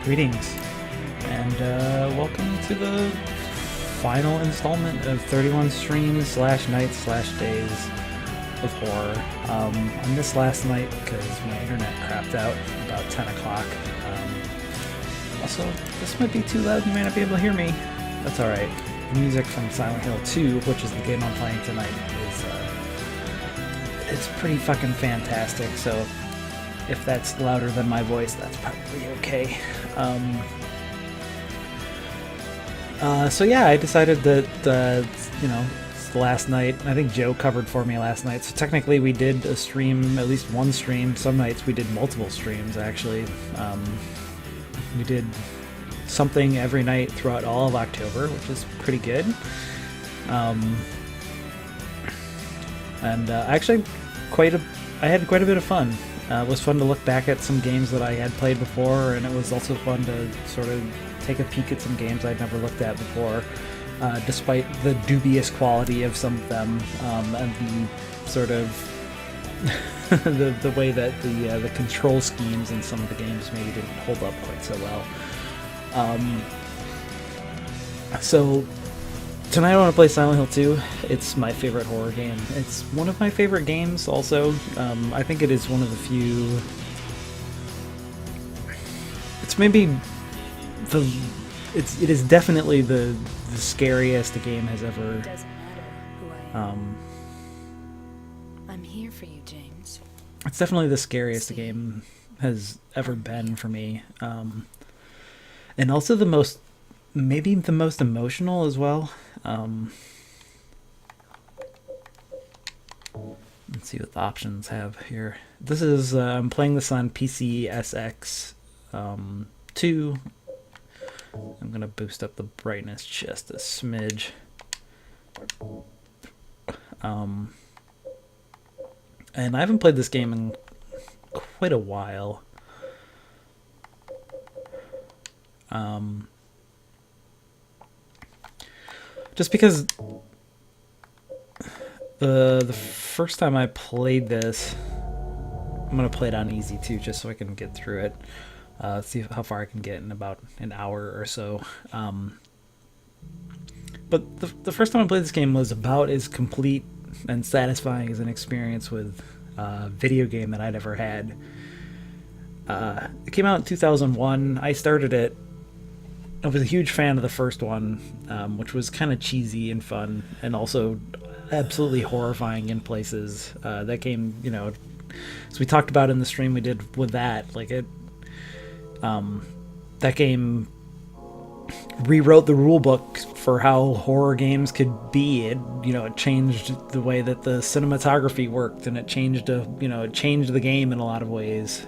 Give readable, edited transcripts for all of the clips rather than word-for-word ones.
Greetings, and welcome to the final installment of 31 streams slash nights slash days of horror. I missed last night because my internet crapped out about 10 o'clock. Also, this might be too loud, you might not be able to hear me. That's alright. The music from Silent Hill 2, which is the game I'm playing tonight, is it's pretty fucking fantastic, so if that's louder than my voice, that's probably okay. So yeah, I decided that, it's the last night. I think Joe covered for me last night, so technically we did a stream, at least one stream. Some nights we did multiple streams, actually. We did something every night throughout all of October, which is pretty good. Actually, I had quite a bit of fun. It was fun to look back at some games that I had played before, and it was also fun to sort of take a peek at some games I'd never looked at before, despite the dubious quality of some of them, and the sort of the way that the control schemes in some of the games maybe didn't hold up quite so well. So tonight I want to play Silent Hill 2. It's my favorite horror game. It's one of my favorite games also. I think it is one of the few... It's maybe it is definitely the scariest the game has ever... It doesn't matter who I am. I'm here for you, James. It's definitely the scariest the game has ever been for me. And also maybe the most emotional as well. Let's see what the options have here. This is, I'm playing this on PCSX 2. I'm going to boost up the brightness just a smidge. And I haven't played this game in quite a while. Just because the first time I played this, I'm gonna play it on easy too, just so I can get through it. See how far I can get in about an hour or so. But the first time I played this game was about as complete and satisfying as an experience with a video game that I'd ever had. It came out in 2001. I started it. I was a huge fan of the first one, which was kind of cheesy and fun, and also absolutely horrifying in places. That game, as we talked about in the stream we did with that, that game rewrote the rule book for how horror games could be. It changed the way that the cinematography worked, and it changed the game in a lot of ways.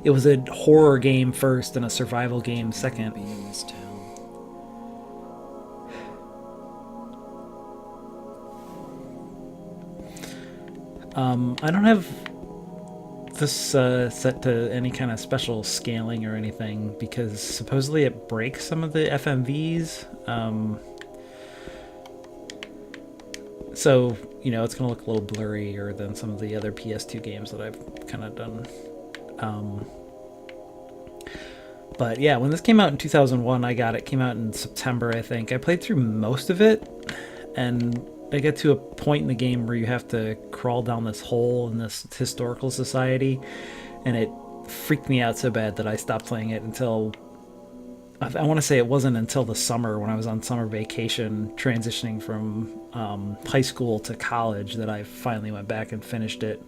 It was a horror game first and a survival game second. Be in this town. I don't have this set to any kind of special scaling or anything because supposedly it breaks some of the FMVs. So, it's going to look a little blurrier than some of the other PS2 games that I've kind of done. But yeah, when this came out in 2001, it came out in September, I think. I played through most of it, and I get to a point in the game where you have to crawl down this hole in this historical society, and it freaked me out so bad that I stopped playing it until... I want to say it wasn't until the summer when I was on summer vacation, transitioning from high school to college, that I finally went back and finished it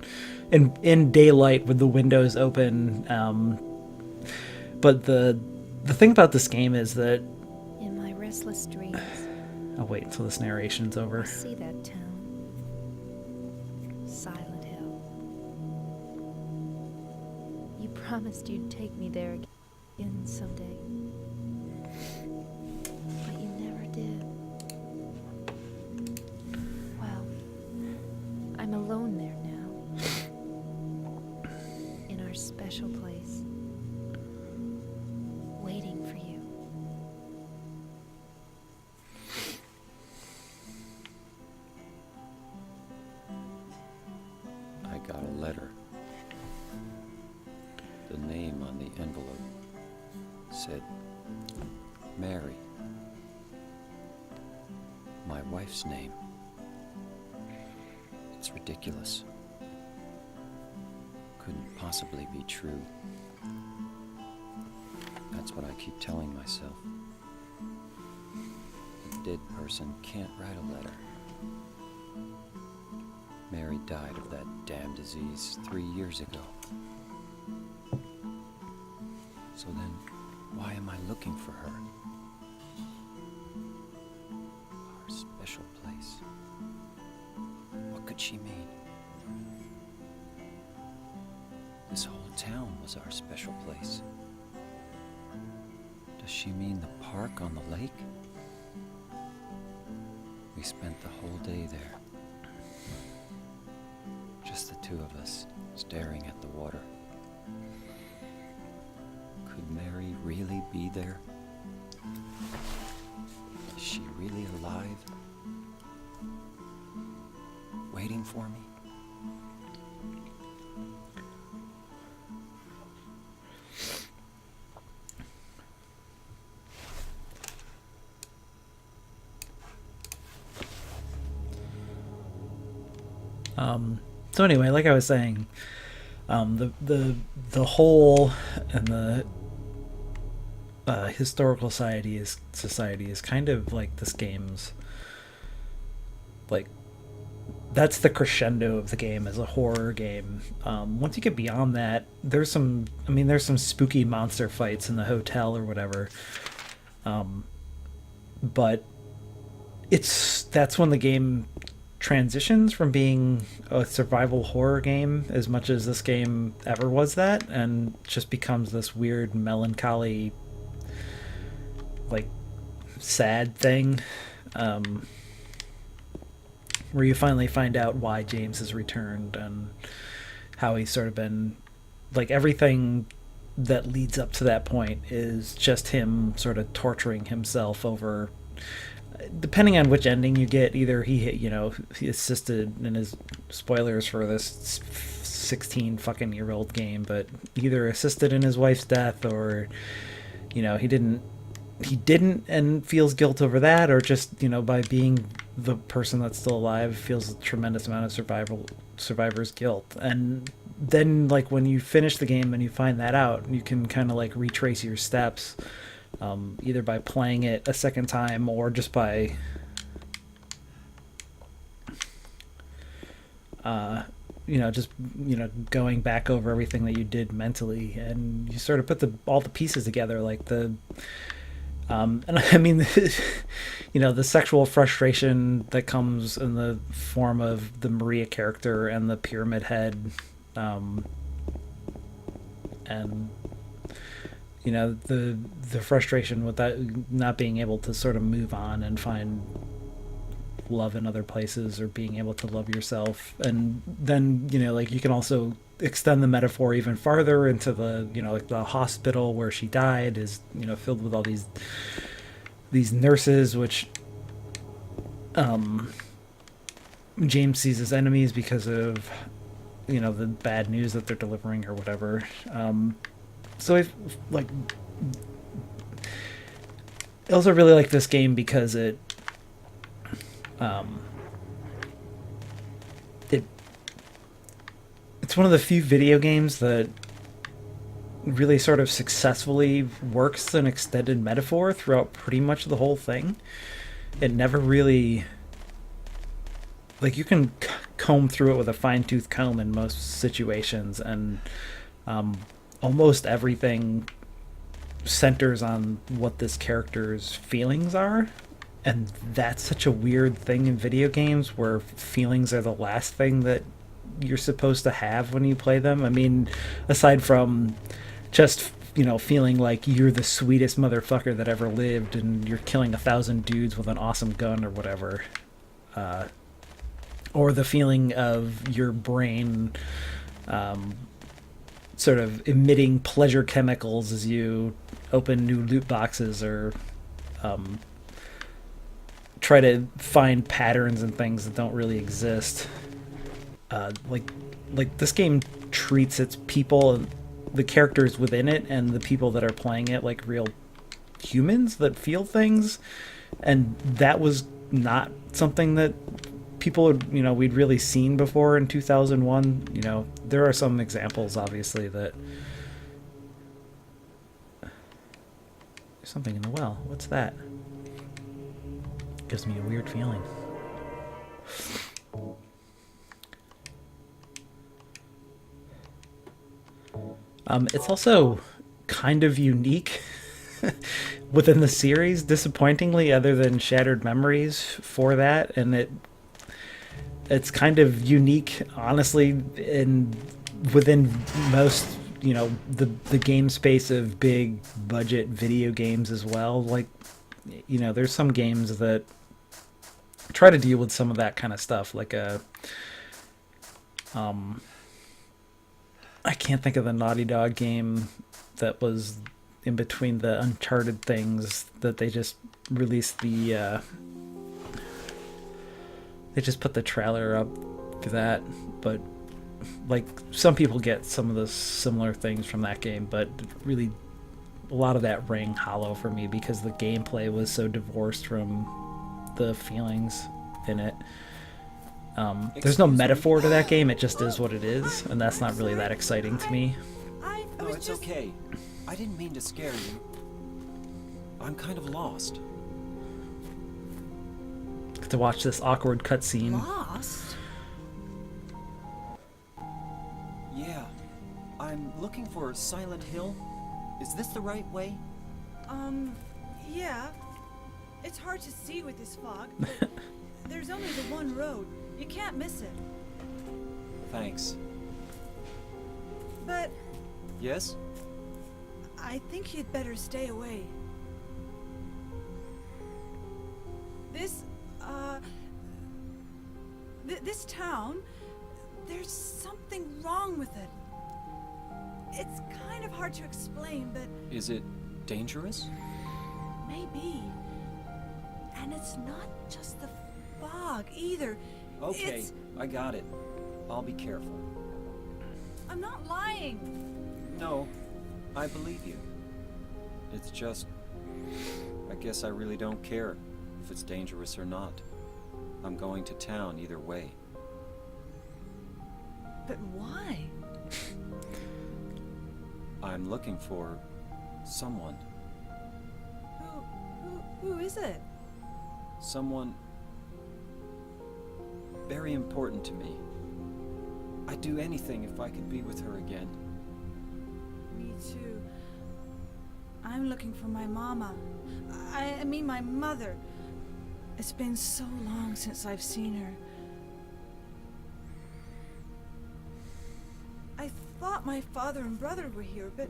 in daylight with the windows open. But the thing about this game is that... In my restless dreams, I'll wait until this narration's over. I see that town. Silent Hill. You promised you'd take me there again someday. But you never did. Well, I'm alone there now. In our special place. Waiting for you. I got a letter. The name on the envelope said, Mary. My wife's name. It's ridiculous. Couldn't possibly be true. That's what I keep telling myself. A dead person can't write a letter. Mary died of that damn disease 3 years ago. So then, why am I looking for her? Our special place. What could she mean? This whole town was our special place. Does she mean the park on the lake? We spent the whole day there. Just the two of us, staring at the water. Could Mary really be there? Is she really alive? Waiting for me? So anyway, like I was saying, the whole and the historical society is kind of like this game's, like, that's the crescendo of the game as a horror game. Once you get beyond that, there's some spooky monster fights in the hotel or whatever, but that's when the game transitions from being a survival horror game, as much as this game ever was that, and just becomes this weird melancholy, like, sad thing, where you finally find out why James has returned and how he's sort of been, like, everything that leads up to that point is just him sort of torturing himself over, depending on which ending you get, either he assisted in his, spoilers for this 16 fucking year old game, but either assisted in his wife's death, or he didn't and feels guilt over that, or just by being the person that's still alive feels a tremendous amount of survivor's guilt. And then, like, when you finish the game and you find that out, you can kind of like retrace your steps, either by playing it a second time or just by going back over everything that you did mentally, and you sort of put all the pieces together, like and I mean, the sexual frustration that comes in the form of the Maria character and the Pyramid Head, and the frustration with that, not being able to sort of move on and find love in other places, or being able to love yourself. And then like, you can also extend the metaphor even farther into the like the hospital where she died is filled with all these nurses, which James sees as enemies because of the bad news that they're delivering or whatever. So I also really like this game because it's one of the few video games that really sort of successfully works an extended metaphor throughout pretty much the whole thing. It never really, like, you can comb through it with a fine-tooth comb in most situations, and almost everything centers on what this character's feelings are. And that's such a weird thing in video games, where feelings are the last thing that you're supposed to have when you play them. I mean, aside from just, feeling like you're the sweetest motherfucker that ever lived and you're killing 1,000 dudes with an awesome gun or whatever. Or the feeling of your brain sort of emitting pleasure chemicals as you open new loot boxes, or try to find patterns and things that don't really exist. Like this game treats its people the characters within it and the people that are playing it like real humans that feel things, and that was not something that people had, we'd really seen before in 2001. There are some examples, obviously, that there's something in the well. What's that? Gives me a weird feeling. It's also kind of unique within the series, disappointingly, other than Shattered Memories for that, and it's kind of unique, honestly, within most, the game space of big budget video games as well. Like, there's some games that try to deal with some of that kind of stuff, like I can't think of the Naughty Dog game that was in between the Uncharted things that they just released they just put the trailer up for that. But like, some people get some of the similar things from that game, but really a lot of that rang hollow for me because the gameplay was so divorced from the feelings in it. There's no metaphor to that game, it just is what it is, and that's not really that exciting to me. No, it's okay. I didn't mean to scare you. I'm kind of lost. To watch this awkward cutscene. Lost? Yeah. I'm looking for Silent Hill. Is this the right way? Yeah. It's hard to see with this fog, but there's only the one road. You can't miss it. Thanks. But Yes? I think you'd better stay away. This town, there's something wrong with it. It's kind of hard to explain, but Is it dangerous? maybe. And it's not just the fog either. Okay, It's... I got it. I'll be careful. I'm not lying. No, I believe you. It's just... I guess I really don't care if it's dangerous or not. I'm going to town either way. But why? I'm looking for... someone. Who is it? Someone... very important to me. I'd do anything if I could be with her again. Me too. I'm looking for my mama. I mean my mother. It's been so long since I've seen her. I thought my father and brother were here, but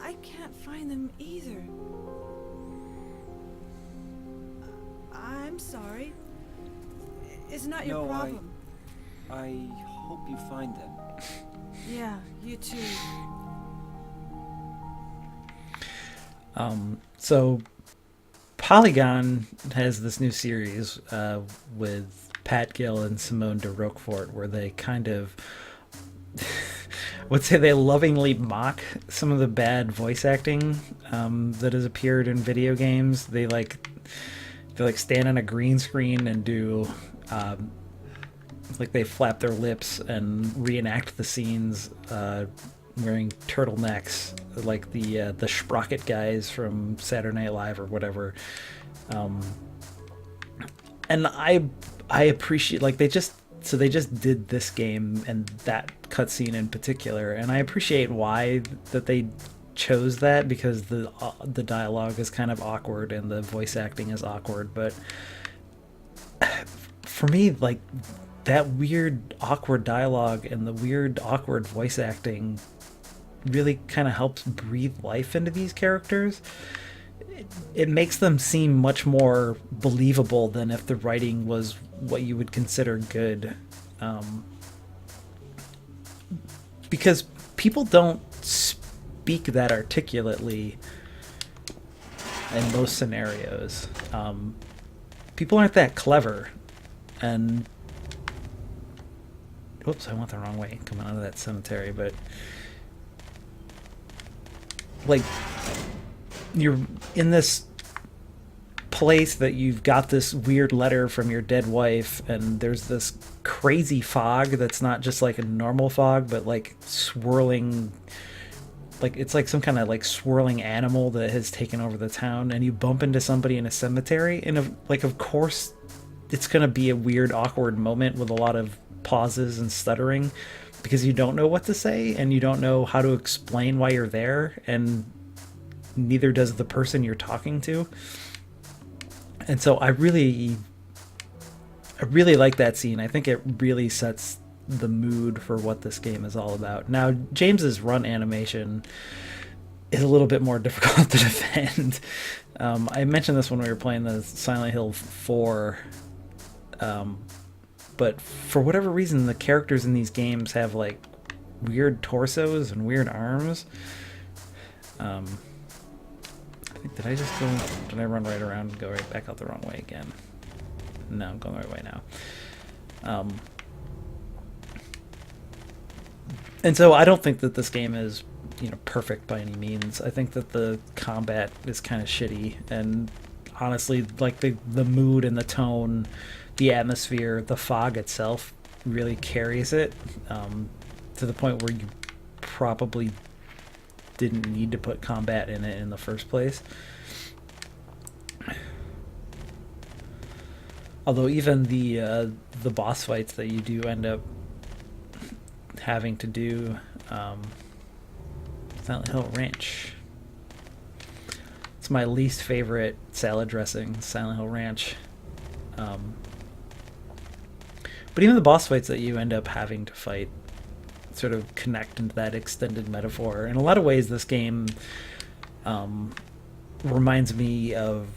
I can't find them either. I'm sorry. It's not your No, problem. I hope you find them. Yeah, you too. So Polygon has this new series with Pat Gill and Simone de Roquefort, where they kind of would say they lovingly mock some of the bad voice acting that has appeared in video games. They stand on a green screen and do they flap their lips and reenact the scenes wearing turtlenecks, like the Sprocket guys from Saturday Night Live or whatever. And I appreciate, like, they just did this game and that cutscene in particular, and I appreciate why that they chose that, because the dialogue is kind of awkward and the voice acting is awkward. But for me, like, that weird awkward dialogue and the weird awkward voice acting really kind of helps breathe life into these characters. It makes them seem much more believable than if the writing was what you would consider good, because people don't speak that articulately in most scenarios. People aren't that clever, and whoops, I went the wrong way coming out of that cemetery. But like you're in this place that you've got this weird letter from your dead wife, and there's this crazy fog that's not just like a normal fog, but like swirling, like it's like some kind of like swirling animal that has taken over the town, and you bump into somebody in a cemetery, and of course it's going to be a weird, awkward moment with a lot of pauses and stuttering because you don't know what to say and you don't know how to explain why you're there, and neither does the person you're talking to. And so I really like that scene. I think it really sets the mood for what this game is all about. Now, James's run animation is a little bit more difficult to defend. I mentioned this when we were playing the Silent Hill 4, but for whatever reason, the characters in these games have like weird torsos and weird arms. Did I run right around and go right back out the wrong way again? No, I'm going the right way now. And so I don't think that this game is, perfect by any means. I think that the combat is kind of shitty, and honestly, like the mood and the tone, the atmosphere, the fog itself really carries it, to the point where you probably didn't need to put combat in it in the first place. Although even the boss fights that you do end up having to do, Silent Hill Ranch. It's my least favorite salad dressing, Silent Hill Ranch. But even the boss fights that you end up having to fight sort of connect into that extended metaphor. In a lot of ways, this game reminds me of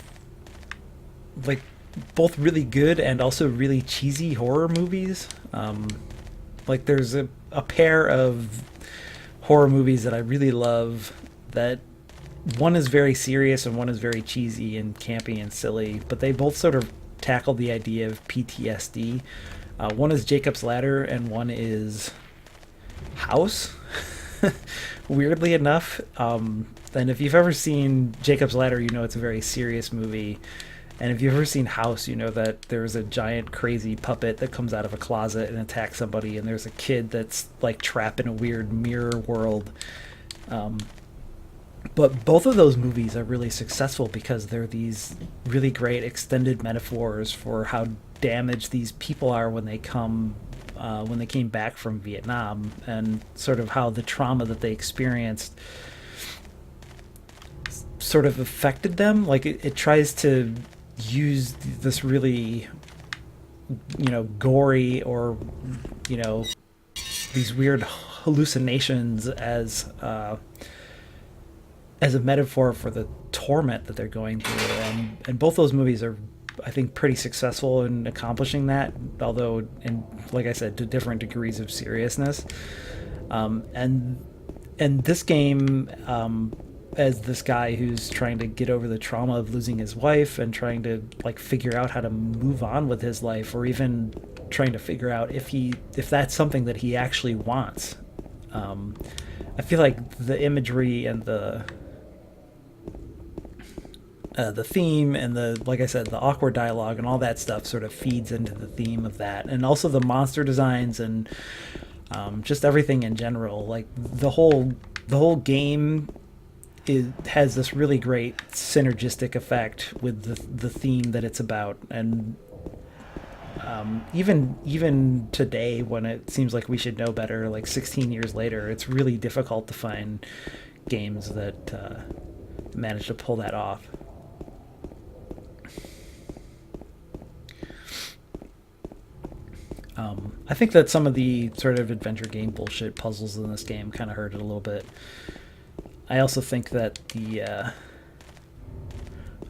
like both really good and also really cheesy horror movies. Like there's a pair of horror movies that I really love, that one is very serious and one is very cheesy and campy and silly, but they both sort of tackle the idea of PTSD. One is Jacob's Ladder and one is House. Weirdly enough, and if you've ever seen Jacob's Ladder, it's a very serious movie, and if you've ever seen House, you know that there's a giant crazy puppet that comes out of a closet and attacks somebody, and there's a kid that's like trapped in a weird mirror world. But both of those movies are really successful because they're these really great extended metaphors for how damaged these people are when they came back from Vietnam, and sort of how the trauma that they experienced sort of affected them. Like it tries to use this really, gory or, these weird hallucinations as a metaphor for the torment that they're going through. And both those movies are, I think, pretty successful in accomplishing that, although, like I said, to different degrees of seriousness. And this game, as this guy who's trying to get over the trauma of losing his wife and trying to like figure out how to move on with his life, or even trying to figure out if that's something that he actually wants. I feel like the imagery and the theme and like I said, the awkward dialogue and all that stuff sort of feeds into the theme of that, and also the monster designs and just everything in general. Like the whole game has this really great synergistic effect with the theme that it's about, and even today, when it seems like we should know better, like 16 years later, it's really difficult to find games that manage to pull that off. I think that some of the sort of adventure game bullshit puzzles in this game kind of hurt it a little bit. I also think that like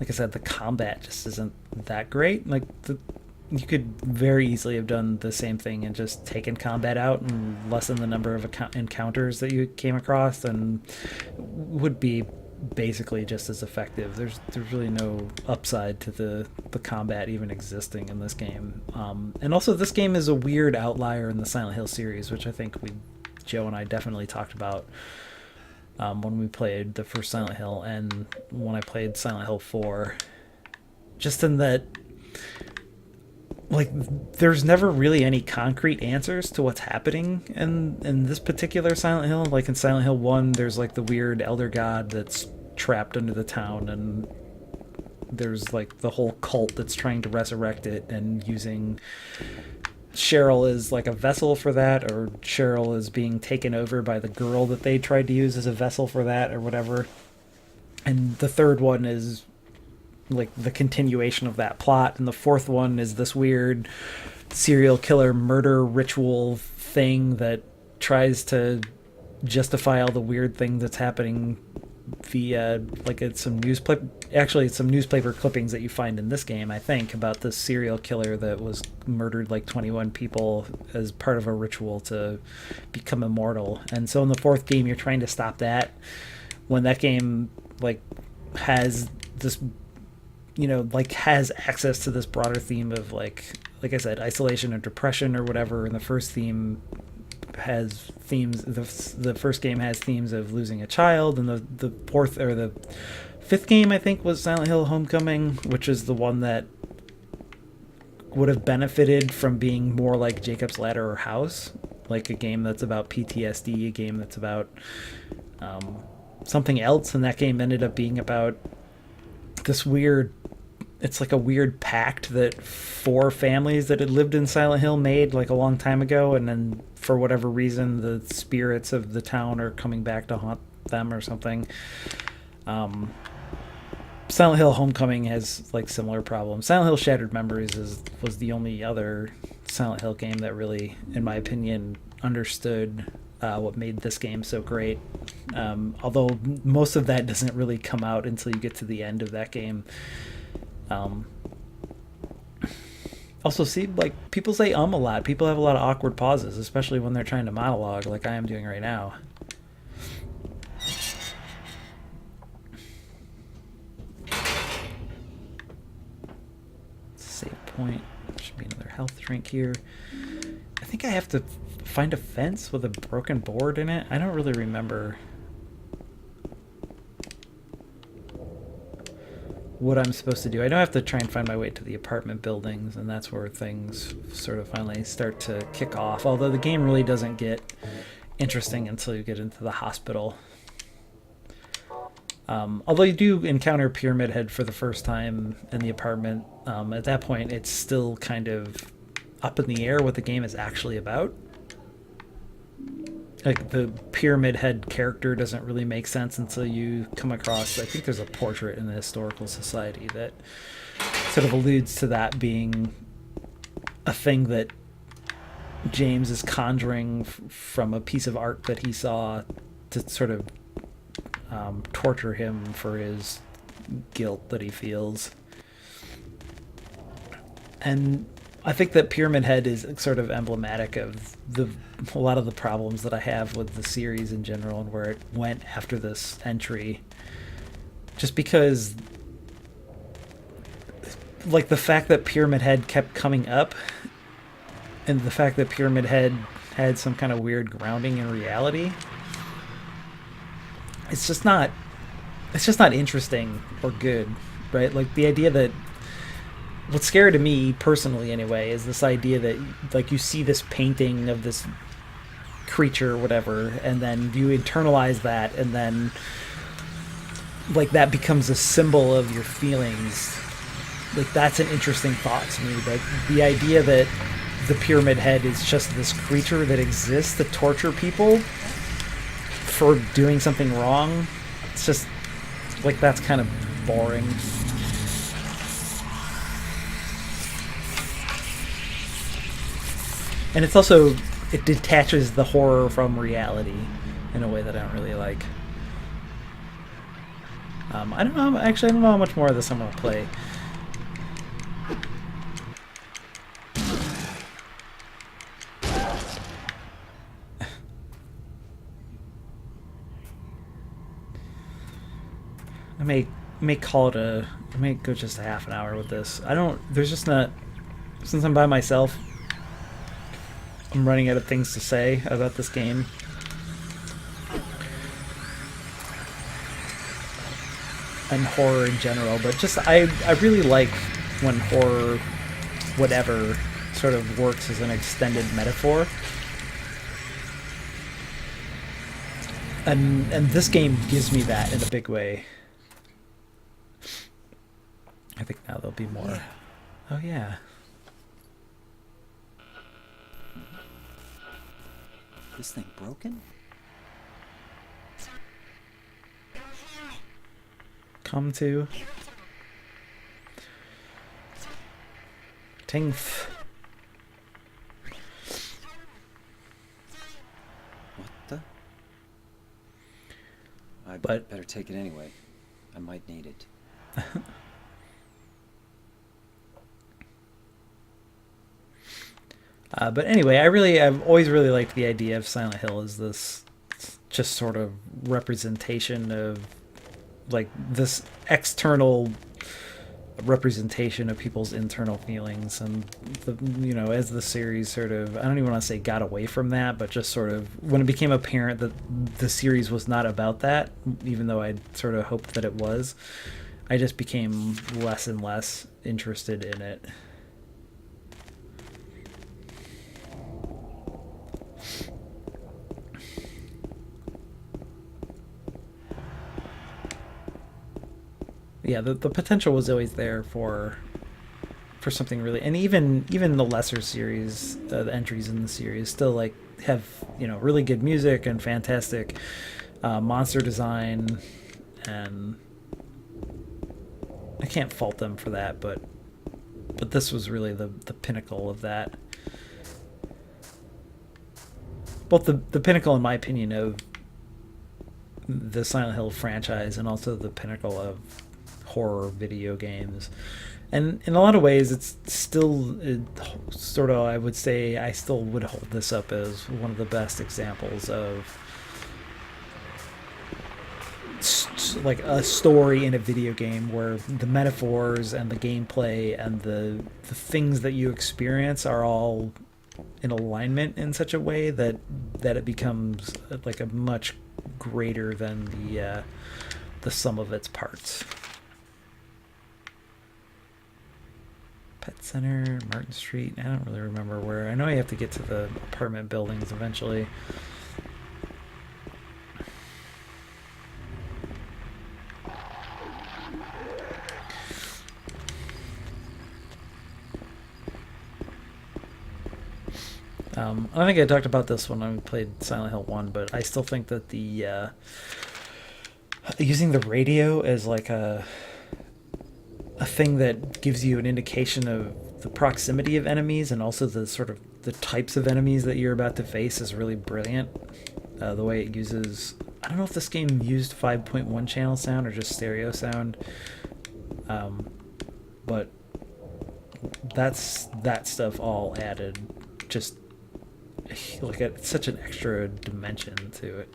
I said, the combat just isn't that great. Like you could very easily have done the same thing and just taken combat out and lessened the number of encounters that you came across, and would be basically just as effective. There's really no upside to the combat even existing in this game. And also, this game is a weird outlier in the Silent Hill series, which I think Joe and I definitely talked about when we played the first Silent Hill and when I played Silent Hill 4. Just in that, like, there's never really any concrete answers to what's happening in this particular Silent Hill. Like in Silent Hill 1, there's like the weird elder god that's trapped under the town, and there's like the whole cult that's trying to resurrect it and using Cheryl as like a vessel for that, or Cheryl is being taken over by the girl that they tried to use as a vessel for that, or whatever. And the third one is like the continuation of that plot, and the fourth one is this weird serial killer murder ritual thing that tries to justify all the weird thing that's happening via like it's some newspaper clippings that you find in this game, I think, about this serial killer that was murdered like 21 people as part of a ritual to become immortal. And so in the fourth game, you're trying to stop that, when that game like has this, you know, like has access to this broader theme of like I said, isolation or depression or whatever. And the first theme has themes, the first game has themes of losing a child, and the fourth or the fifth game, I think, was Silent Hill Homecoming, which is the one that would have benefited from being more like Jacob's Ladder or House, like a game that's about PTSD, a game that's about something else. And that game ended up being about this weird, it's like a weird pact that 4 families that had lived in Silent Hill made like a long time ago, and then for whatever reason the spirits of the town are coming back to haunt them or something. Silent Hill Homecoming has like similar problems. Silent Hill Shattered Memories was the only other Silent Hill game that really, in my opinion, understood what made this game so great. Although most of that doesn't really come out until you get to the end of that game. Also, see, like, people say a lot. People have a lot of awkward pauses, especially when they're trying to monologue, like I am doing right now. Save point. Should be another health drink here. I think I have to find a fence with a broken board in it. I don't really remember what I'm supposed to do. I know I have to try and find my way to the apartment buildings, and that's where things sort of finally start to kick off. Although the game really doesn't get interesting until you get into the hospital. Although you do encounter Pyramid Head for the first time in the apartment, at that point it's still kind of up in the air what the game is actually about. Like, the Pyramid Head character doesn't really make sense until you come across, I think there's a portrait in the Historical Society that sort of alludes to that being a thing that James is conjuring from a piece of art that he saw to sort of torture him for his guilt that he feels. And I think that Pyramid Head is sort of emblematic of a lot of the problems that I have with the series in general and where it went after this entry. Just because, like, the fact that Pyramid Head kept coming up, and the fact that Pyramid Head had some kind of weird grounding in reality, it's just not interesting or good, right? Like, the idea that, what's scary to me personally anyway, is this idea that, like, you see this painting of this creature or whatever, and then you internalize that, and then, like, that becomes a symbol of your feelings. Like, that's an interesting thought to me. Like, the idea that the Pyramid Head is just this creature that exists to torture people for doing something wrong, it's just, like, that's kind of boring. And it's also, it detaches the horror from reality in a way that I don't really like. I don't know how much more of this I'm going to play. I may call it I may go just a half an hour with this. There's just not, since I'm by myself, I'm running out of things to say about this game. and horror in general, but just I really like when horror, whatever, sort of works as an extended metaphor. And this game gives me that in a big way. I think now there'll be more. Yeah. Oh yeah. This thing broken? Come to Tingth. What the? I But- better take it anyway. I might need it. But anyway, I've always really liked the idea of Silent Hill as this just sort of representation of like this external representation of people's internal feelings, and as the series sort of, I don't even want to say got away from that, but just sort of when it became apparent that the series was not about that, even though I sort of hoped that it was, I just became less and less interested in it. Yeah, the potential was always there for something really, and even the lesser series, the entries in the series still like have really good music and fantastic monster design, and I can't fault them for that, but this was really the pinnacle of that. Both the pinnacle, in my opinion, of the Silent Hill franchise, and also the pinnacle of horror video games. And in a lot of ways, it's still sort of, I would say, I still would hold this up as one of the best examples of like a story in a video game where the metaphors and the gameplay and the things that you experience are all in alignment in such a way that it becomes like a much greater than the sum of its parts. Pet Center, Martin Street. I don't really remember where. I know you have to get to the apartment buildings eventually. I think I talked about this when I played Silent Hill 1, but I still think that the using the radio as like a thing that gives you an indication of the proximity of enemies and also the sort of the types of enemies that you're about to face is really brilliant. The way it uses, I don't know if this game used 5.1 channel sound or just stereo sound, but that stuff all added just like such an extra dimension to it.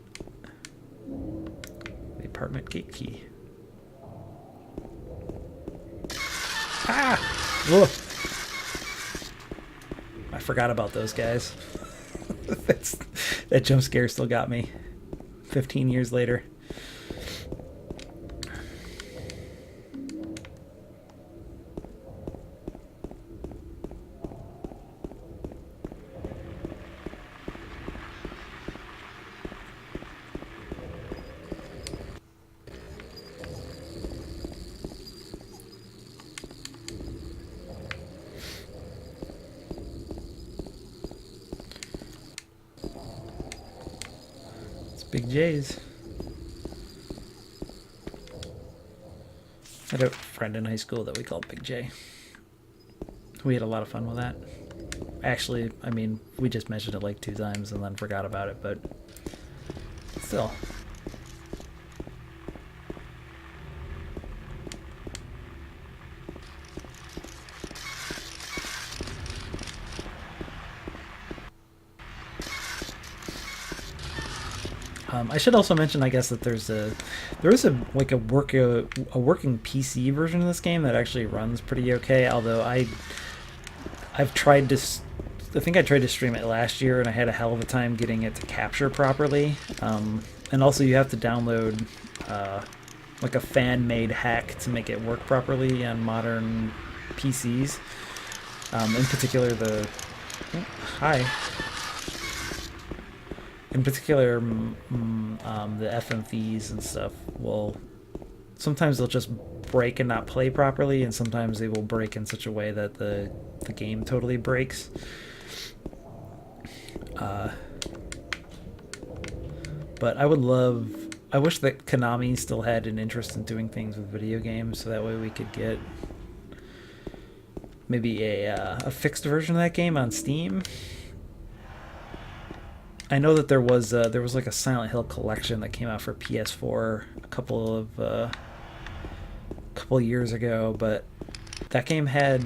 The apartment gate key. Ah! Ugh. I forgot about those guys. That jump scare still got me 15 years later. Big J's. I had a friend in high school that we called Big J. We had a lot of fun with that. Actually, I mean, we just mentioned it like 2 times and then forgot about it, but still. I should also mention, I guess, that there is a working PC version of this game that actually runs pretty okay. Although I've tried to, I think I tried to stream it last year and I had a hell of a time getting it to capture properly. And also you have to download like a fan-made hack to make it work properly on modern PCs. In particular, the in particular, the FMVs and stuff will sometimes they'll just break and not play properly, and sometimes they will break in such a way that the game totally breaks. But I wish that Konami still had an interest in doing things with video games, so that way we could get maybe a fixed version of that game on Steam. I know that there was like a Silent Hill collection that came out for PS4 a couple of years ago, but that game had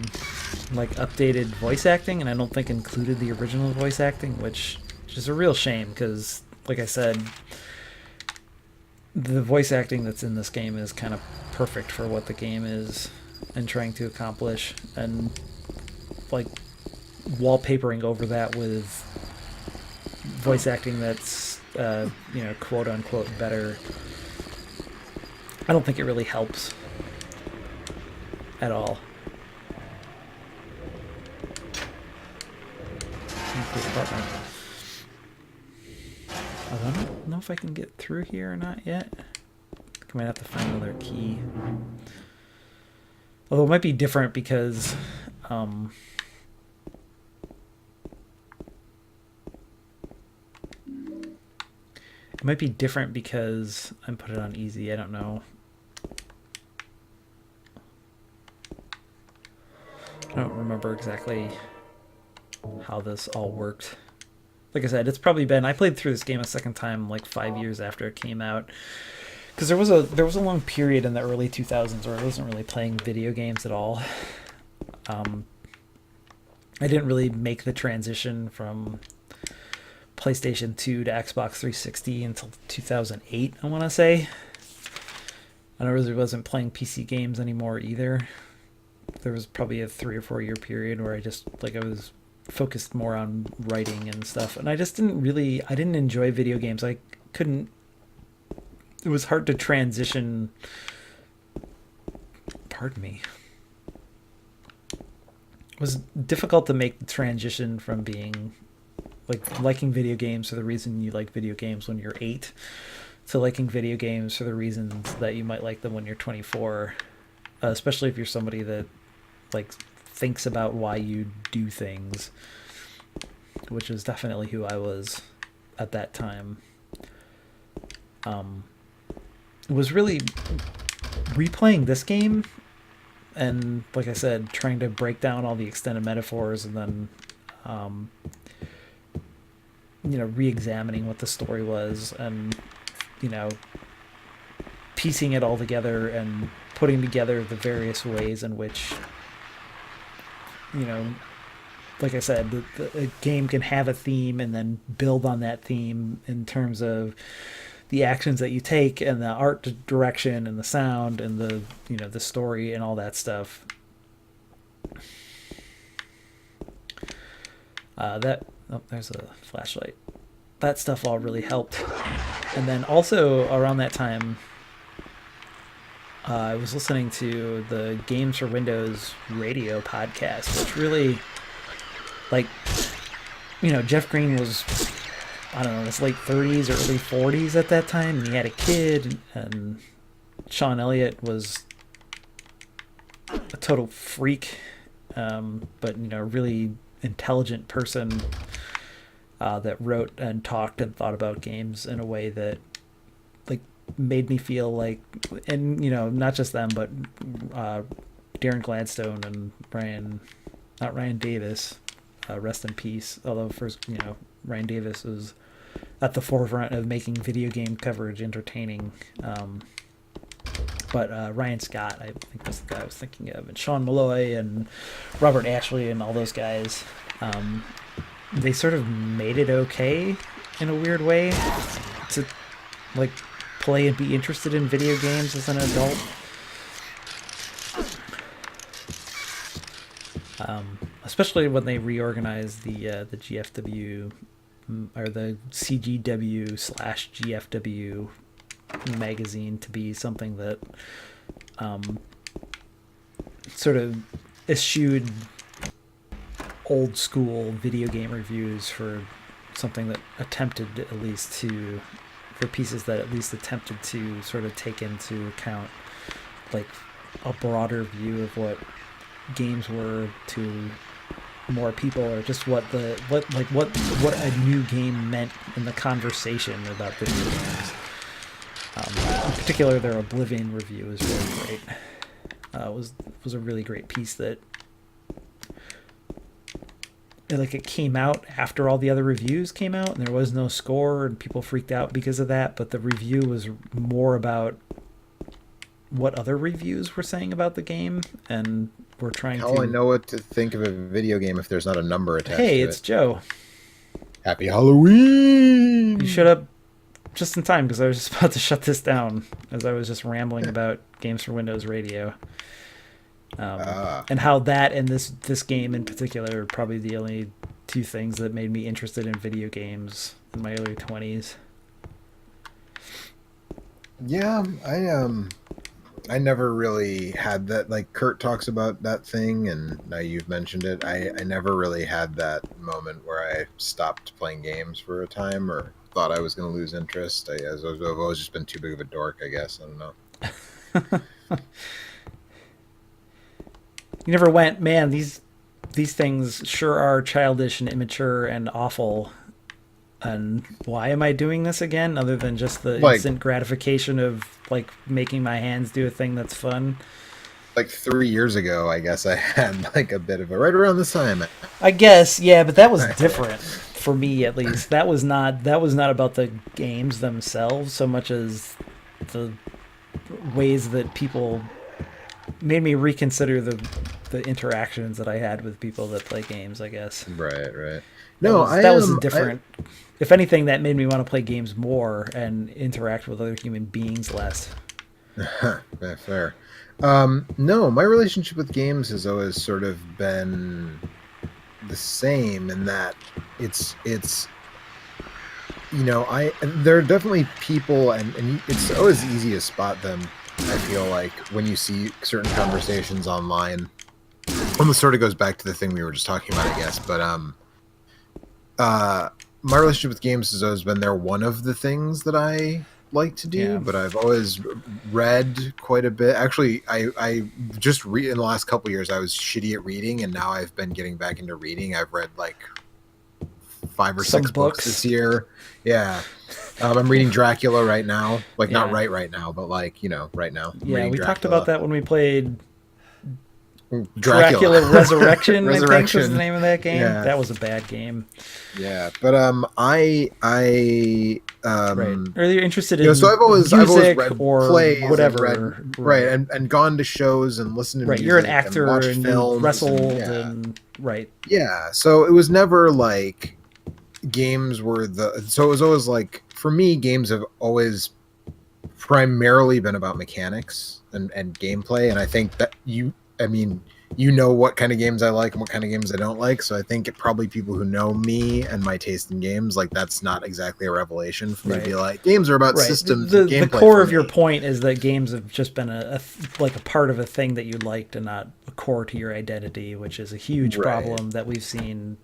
like updated voice acting, and I don't think included the original voice acting, which is a real shame because, like I said, the voice acting that's in this game is kind of perfect for what the game is and trying to accomplish, and like wallpapering over that with voice acting that's quote unquote better, I don't think it really helps at all. I don't know if I can get through here or not yet. I might have to find another key. Although it might be different because I'm put it on easy. I don't know. I don't remember exactly how this all worked. Like I said, it's probably been, I played through this game a second time like 5 years after it came out, because there was a long period in the early 2000s where I wasn't really playing video games at all. I didn't really make the transition from PlayStation 2 to Xbox 360 until 2008, I want to say. I really wasn't playing PC games anymore either. There was probably a 3 or 4 year period where I was focused more on writing and stuff, and I didn't enjoy video games. It was hard to transition. Pardon me. It was difficult to make the transition from being liking video games for the reason you like video games when you're 8 to liking video games for the reasons that you might like them when you're 24, especially if you're somebody that thinks about why you do things, which is definitely who I was at that time. It was really replaying this game and, like I said, trying to break down all the extended metaphors, and then re-examining what the story was, and piecing it all together and putting together the various ways in which, like I said, the game can have a theme and then build on that theme in terms of the actions that you take and the art direction and the sound and the story and all that stuff. There's a flashlight. That stuff all really helped. And then also around that time, I was listening to the Games for Windows radio podcast, which really, Jeff Green was, I don't know, in his late 30s or early 40s at that time, and he had a kid, and Sean Elliott was a total freak, but, really intelligent person that wrote and talked and thought about games in a way that made me feel like, and not just them, but Darren Gladstone and not Ryan Davis, rest in peace, although first Ryan Davis was at the forefront of making video game coverage entertaining, but Ryan Scott, I think that's the guy I was thinking of, and Sean Malloy and Robert Ashley and all those guys. They sort of made it okay in a weird way to play and be interested in video games as an adult. Especially when they reorganized the GFW or the CGW/GFW magazine to be something that sort of eschewed old school video game reviews for something that attempted at least to, for pieces that at least attempted to sort of take into account like a broader view of what games were to more people, or just what a new game meant in the conversation about video games. In particular, their Oblivion review is really great. Was a really great piece that it came out after all the other reviews came out, and there was no score, and people freaked out because of that. But the review was more about what other reviews were saying about the game, and we're trying How to. I know what to think of a video game if there's not a number attached Hey, to it's it. Joe. Happy Halloween! You showed up just in time because I was just about to shut this down as I was just rambling about Games for Windows Radio. And how that and this game in particular are probably the only two things that made me interested in video games in my early 20s. Yeah, I never really had that. Like Kurt talks about that thing, and now you've mentioned it. I never really had that moment where I stopped playing games for a time or thought I was going to lose interest. I've always just been too big of a dork, I guess. I don't know. You never went, man, these things sure are childish and immature and awful, and why am I doing this again, other than just the instant gratification of like making my hands do a thing that's fun. Like 3 years ago, I guess I had like a bit of a right around this time. I guess, yeah, but that was different for me, at least. That was not about the games themselves so much as the ways that people made me reconsider the interactions that I had with people that play games, I guess. Right. No, that was different. If anything, that made me want to play games more and interact with other human beings less. Fair. No, my relationship with games has always sort of been the same in that it's there are definitely people and it's always easy to spot them. I feel like when you see certain conversations online, almost sort of goes back to the thing we were just talking about, I guess. But my relationship with games has always been they're one of the things that I like to do. Yeah. But I've always read quite a bit. Actually, I just in the last couple of years I was shitty at reading, and now I've been getting back into reading. I've read like 5 or 6 books this year. Yeah. I'm reading Dracula right now. Like, not right now, but like, right now. Yeah, we talked about that when we played Dracula Resurrection, I think was the name of that game. Yeah. That was a bad game. Yeah, but right. Are you interested in so I've always read or plays whatever, right, and gone to shows and listened to music. You're an actor and films wrestled and right. Yeah, so it was never like games were so it was always like, for me, games have always primarily been about mechanics and gameplay, and I think that what kind of games I like and what kind of games I don't like, so I think it probably people who know me and my taste in games, like, that's not exactly a revelation for me to be like, games are about systems and gameplay. The core of your point is that games have just been a part of a thing that you liked and not a core to your identity, which is a huge problem that we've seen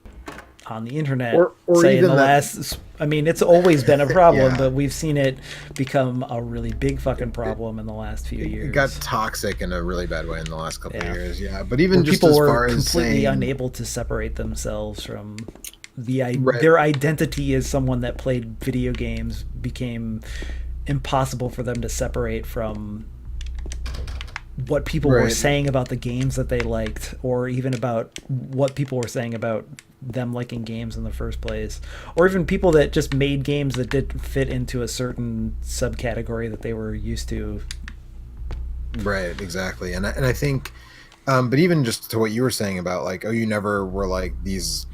on the internet, or say even in the last. I mean, it's always been a problem, but we've seen it become a really big fucking problem in the last few years. It got toxic in a really bad way in the last couple of years. Yeah, but even just people as were far as completely unable to separate themselves from their identity as someone that played video games became impossible for them to separate from what people were saying about the games that they liked, or even about what people were saying about them liking games in the first place, or even people that just made games that didn't fit into a certain subcategory that they were used to. Right, exactly. And I think but even just to what you were saying about like, you never were like, these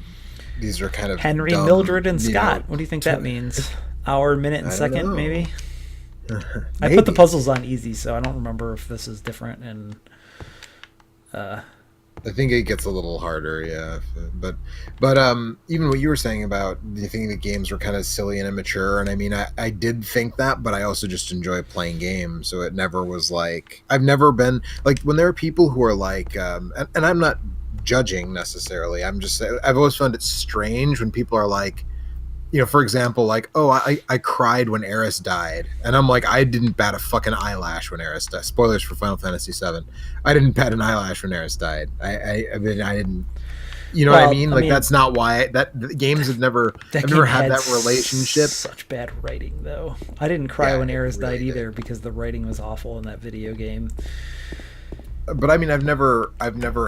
are kind of Henry, dumb, Mildred, and Scott. What do you think that means? Hour, minute, and second, maybe? I put the puzzles on easy, so I don't remember if this is different in I think it gets a little harder, yeah. But even what you were saying about you thinking the games were kind of silly and immature, and I mean, I did think that, but I also just enjoy playing games, so it never was like I've never been like when there are people who are like, and I'm not judging necessarily. I'm just I've always found it strange when people are like, for example, like, oh, I cried when Eris died. And I'm like, I didn't bat a fucking eyelash when Eris died. Spoilers for Final Fantasy VII. I didn't bat an eyelash when Eris died. I mean, I didn't, what I mean? Like, that's not why, the games have never, I've never had that relationship. Such bad writing, though. I didn't cry when Eris died really either because the writing was awful in that video game. But I mean, I've never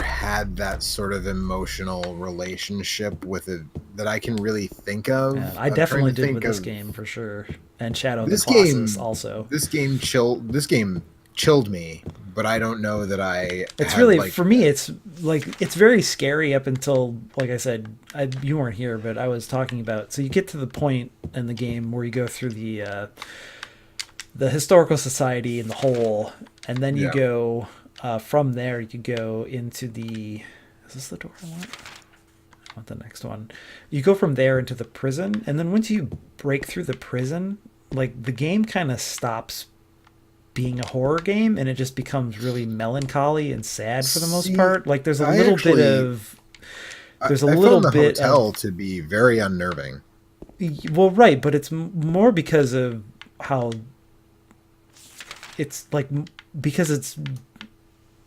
had that sort of emotional relationship with it that I can really think of. Yeah, I definitely did with this game for sure, and Shadow of the Colossus also. This game chilled me, but I don't know that I. It's really for me. It's like it's very scary up until, like I said, you weren't here, but I was talking about. So you get to the point in the game where you go through the historical society in the hole, and then you go. From there, you go into the... Is this the door I want? I want the next one. You go from there into the prison, and then once you break through the prison, like, the game kind of stops being a horror game, and it just becomes really melancholy and sad for the most part. Like, there's a little bit of... There's a little bit of... I found the hotel to be very unnerving. Well, right, but it's more because of how... It's, like... Because it's...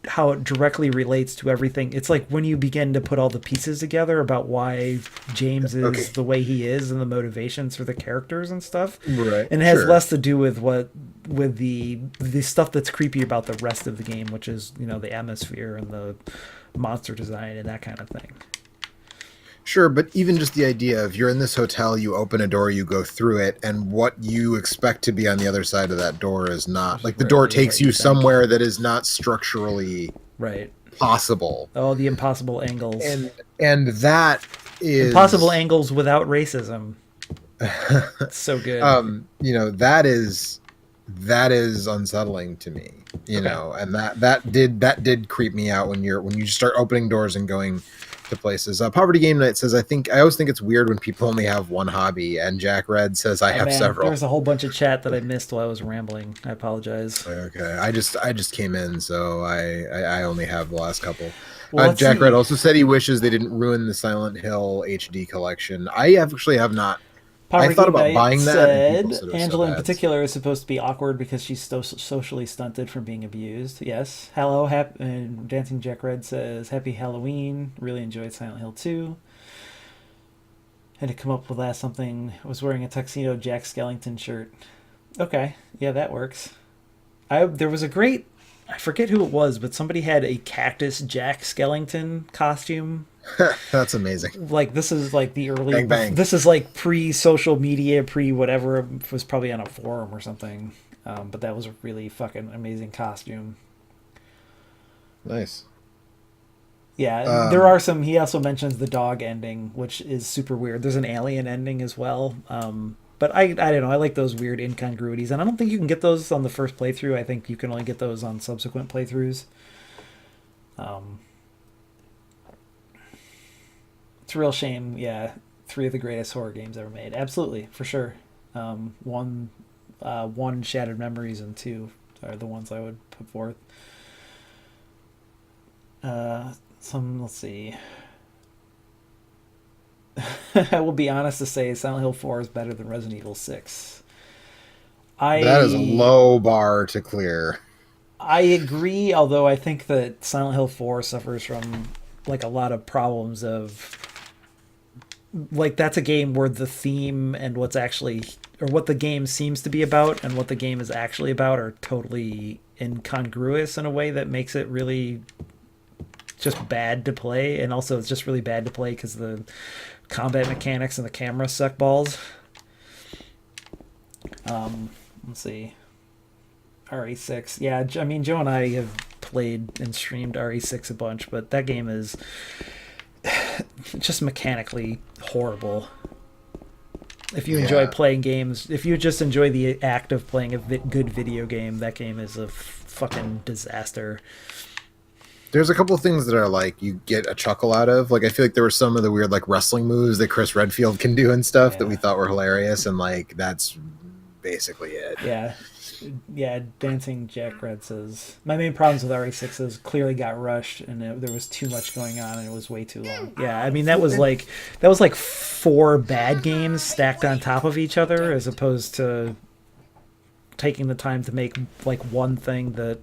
how it directly relates to everything. It's like when you begin to put all the pieces together about why James is the way he is and the motivations for the characters and stuff. Right. And it has less to do with the stuff that's creepy about the rest of the game, which is, the atmosphere and the monster design and that kind of thing. Sure, but even just the idea of you're in this hotel, you open a door, you go through it, and what you expect to be on the other side of that door is not like the door takes you somewhere that is not structurally possible. Oh, the impossible angles. And that is impossible angles without racism. It's so good. That is unsettling to me. And that did creep me out when you start opening doors and going to places. Poverty Game Night says, I always think it's weird when people only have one hobby, and Jack Red says I have several. There was a whole bunch of chat that I missed while I was rambling. I apologize. Okay, I just came in, so I only have the last couple. Jack Red also said he wishes they didn't ruin the Silent Hill HD collection. I actually have not. I thought about buying that. Angela in particular is supposed to be awkward because she's socially stunted from being abused. Yes. Hello, Dancing Jack Red says, Happy Halloween. Really enjoyed Silent Hill 2. Had to come up with something. I was wearing a tuxedo Jack Skellington shirt. Okay. Yeah, that works. There was a great... I forget who it was, but somebody had a Cactus Jack Skellington costume. That's amazing. Like, this is like the early... Bang, bang. This is like pre-social media, pre-whatever. It was probably on a forum or something. But that was a really fucking amazing costume. Nice. Yeah, there are some... He also mentions the dog ending, which is super weird. There's an alien ending as well. But I don't know. I like those weird incongruities. And I don't think you can get those on the first playthrough. I think you can only get those on subsequent playthroughs. It's a real shame. Yeah, 3 of the greatest horror games ever made. Absolutely, for sure. One Shattered Memories and 2 are the ones I would put forth. Let's see. I will be honest to say Silent Hill 4 is better than Resident Evil 6. That is a low bar to clear. I agree, although I think that Silent Hill 4 suffers from like a lot of problems of like that's a game where the theme and what's actually or what the game seems to be about and what the game is actually about are totally incongruous in a way that makes it really just bad to play, and also it's just really bad to play because the combat mechanics and the camera suck balls. Let's see. RE6. Yeah, I mean, Joe and I have played and streamed RE6 a bunch, but that game is just mechanically horrible. If you enjoy playing games, if you just enjoy the act of playing a good video game, that game is a fucking disaster. There's a couple of things that are like you get a chuckle out of. Like I feel like there were some of the weird like wrestling moves that Chris Redfield can do and stuff that we Yeah. thought were hilarious, and like that's basically it. Yeah, Dancing Jack Red says, my main problems with RE6 clearly got rushed and there was too much going on and it was way too long. Yeah, I mean that was like 4 bad games stacked on top of each other as opposed to taking the time to make like one thing that,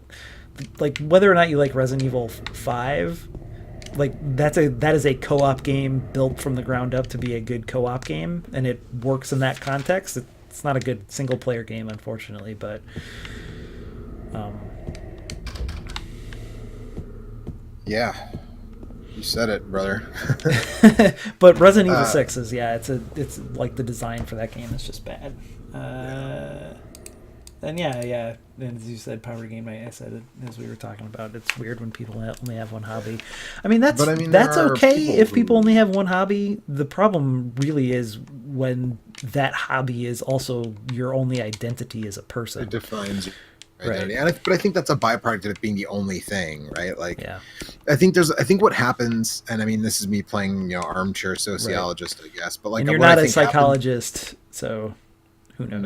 like, whether or not you like Resident Evil 5, like that is a co-op game built from the ground up to be a good co-op game, and it works in that context. It's not a good single player game, unfortunately, but Yeah, you said it, brother. but Resident Evil 6 is, yeah, it's like the design for that game is just bad. And yeah, and as you said, Power Game Night, I said it as we were talking about, it's weird when people only have one hobby. I mean, that's there are okay people if who- people only have one hobby. The problem really is when that hobby is also your only identity as a person. It defines your Right. identity. But I think that's a byproduct of it being the only thing, right? Like, Yeah. I think what happens, and I mean, this is me playing, armchair sociologist, I guess, but like, And you're what I not a think happens- psychologist, so who knows?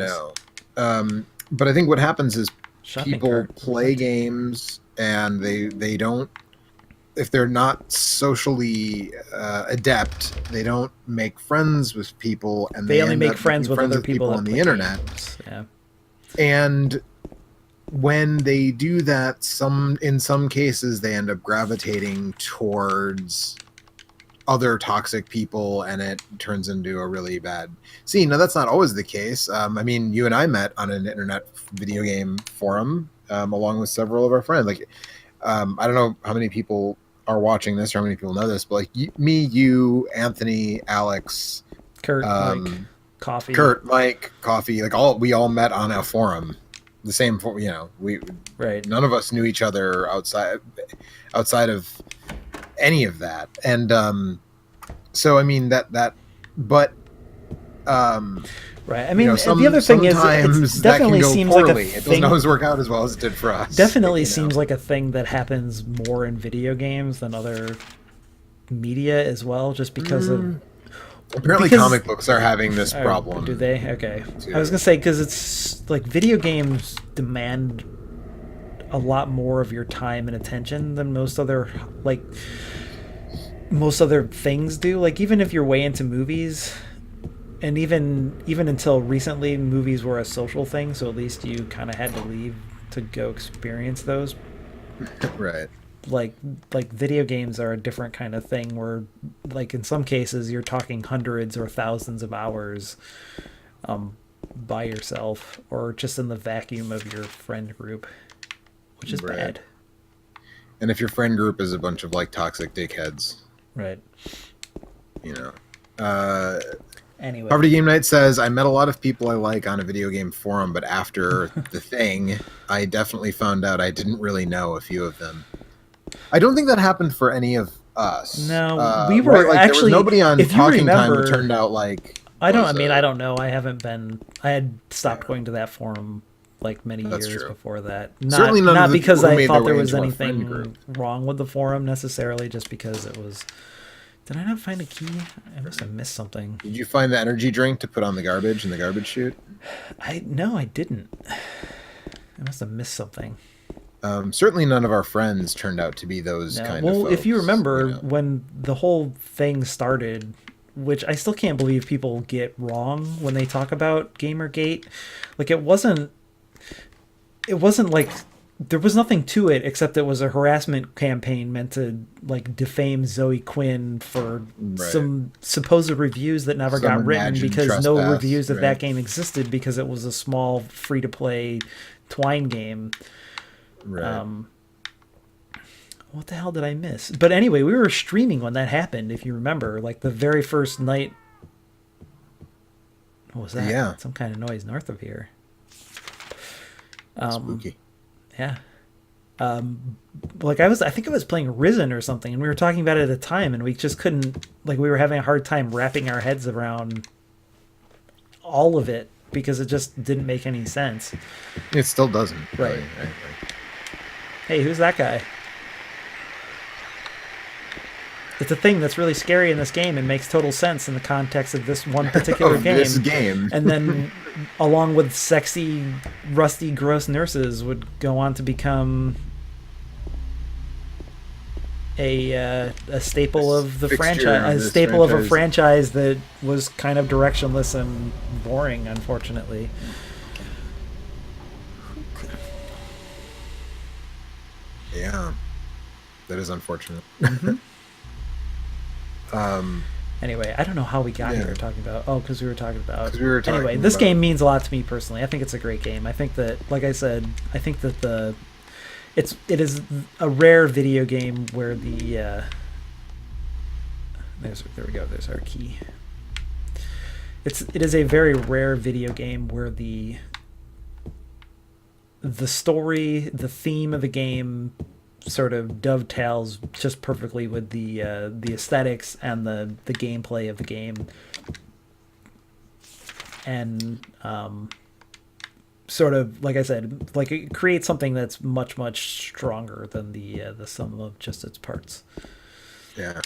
No. But I think what happens is Shopping people cart. play games and they don't, if they're not socially adept, they don't make friends with people, and They only end make up friends making with other people on that the play internet. games. Yeah. And when they do that, in some cases they end up gravitating towards other toxic people, and it turns into a really bad scene. Now that's not always the case. I mean, you and I met on an internet video game forum, along with several of our friends. Like, I don't know how many people are watching this or how many people know this, but like you, Anthony, Alex, Kurt, Mike, Coffee. Kurt, Mike, Coffee, like we all met on a forum. The same, we Right. none of us knew each other outside of any of that, and so I mean but Right. I mean, some, the other thing is, sometimes it that can definitely go seems poorly. like a It doesn't thing. always work out as well as it did for us. Definitely seems like a thing that happens more in video games than other media as well, just because of. Apparently, because- comic books are having this Oh, problem. do they? Okay. too. I was gonna say because it's like video games demand a lot more of your time and attention than most other things do. Like even if you're way into movies, and even until recently, movies were a social thing, so at least you kind of had to leave to go experience those. Right. Like video games are a different kind of thing where like in some cases you're talking hundreds or thousands of hours by yourself or just in the vacuum of your friend group, which is Right. bad. And if your friend group is a bunch of like toxic dickheads, Right. Anyway. Poverty Game Night says, I met a lot of people I like on a video game forum, but after the thing, I definitely found out I didn't really know a few of them. I don't think that happened for any of us. No, we were there actually- was nobody on if you Talking Time remember- who turned out like. I was don't know. I had stopped going to that forum like many That's years true. before that. Certainly none Not of the because people who I made thought their there way was into our friend anything group. wrong with the forum necessarily, just because it was. Did I not find a key? I must have missed something. Did you find the energy drink to put on the garbage in the garbage chute? No, I didn't. I must have missed something. Certainly none of our friends turned out to be those No. kind Well, of folks. if you remember know. when the whole thing started, which I still can't believe people get wrong when they talk about Gamergate, like it wasn't like there was nothing to it except it was a harassment campaign meant to like defame Zoe Quinn for Right. some supposed reviews that never Some got written imagined because no trespass, reviews of right. that game existed because it was a small free to play Twine game. Right. What the hell did I miss? But anyway, we were streaming when that happened, if you remember. Like the very first night. What was that? Yeah. Some kind of noise north of here. Spooky. Yeah. Like I think I was playing Risen or something, and we were talking about it at a time, and we just couldn't, like we were having a hard time wrapping our heads around all of it because it just didn't make any sense. It still doesn't. Right. Right. Hey, who's that guy? it's a thing that's really scary in this game and makes total sense in the context of this one particular Of game. this game. And then, along with sexy, rusty, gross nurses, would go on to become a staple of the Fixture franchise, of a this staple of a franchise. franchise that was kind of directionless and boring, unfortunately. Yeah, that is unfortunate. Anyway, I don't know how we got Yeah. here talking about. Oh, because we were talking about. 'Cause we were talking anyway, this about- game means a lot to me personally. I think it's a great game. I think that, like I said, I think that it is a rare video game where there we go. There's our key. It is a very rare video game where the story, the theme of the game, sort of dovetails just perfectly with the aesthetics and the gameplay of the game, and sort of, like I said, like it creates something that's much stronger than the sum of just its parts. Yeah.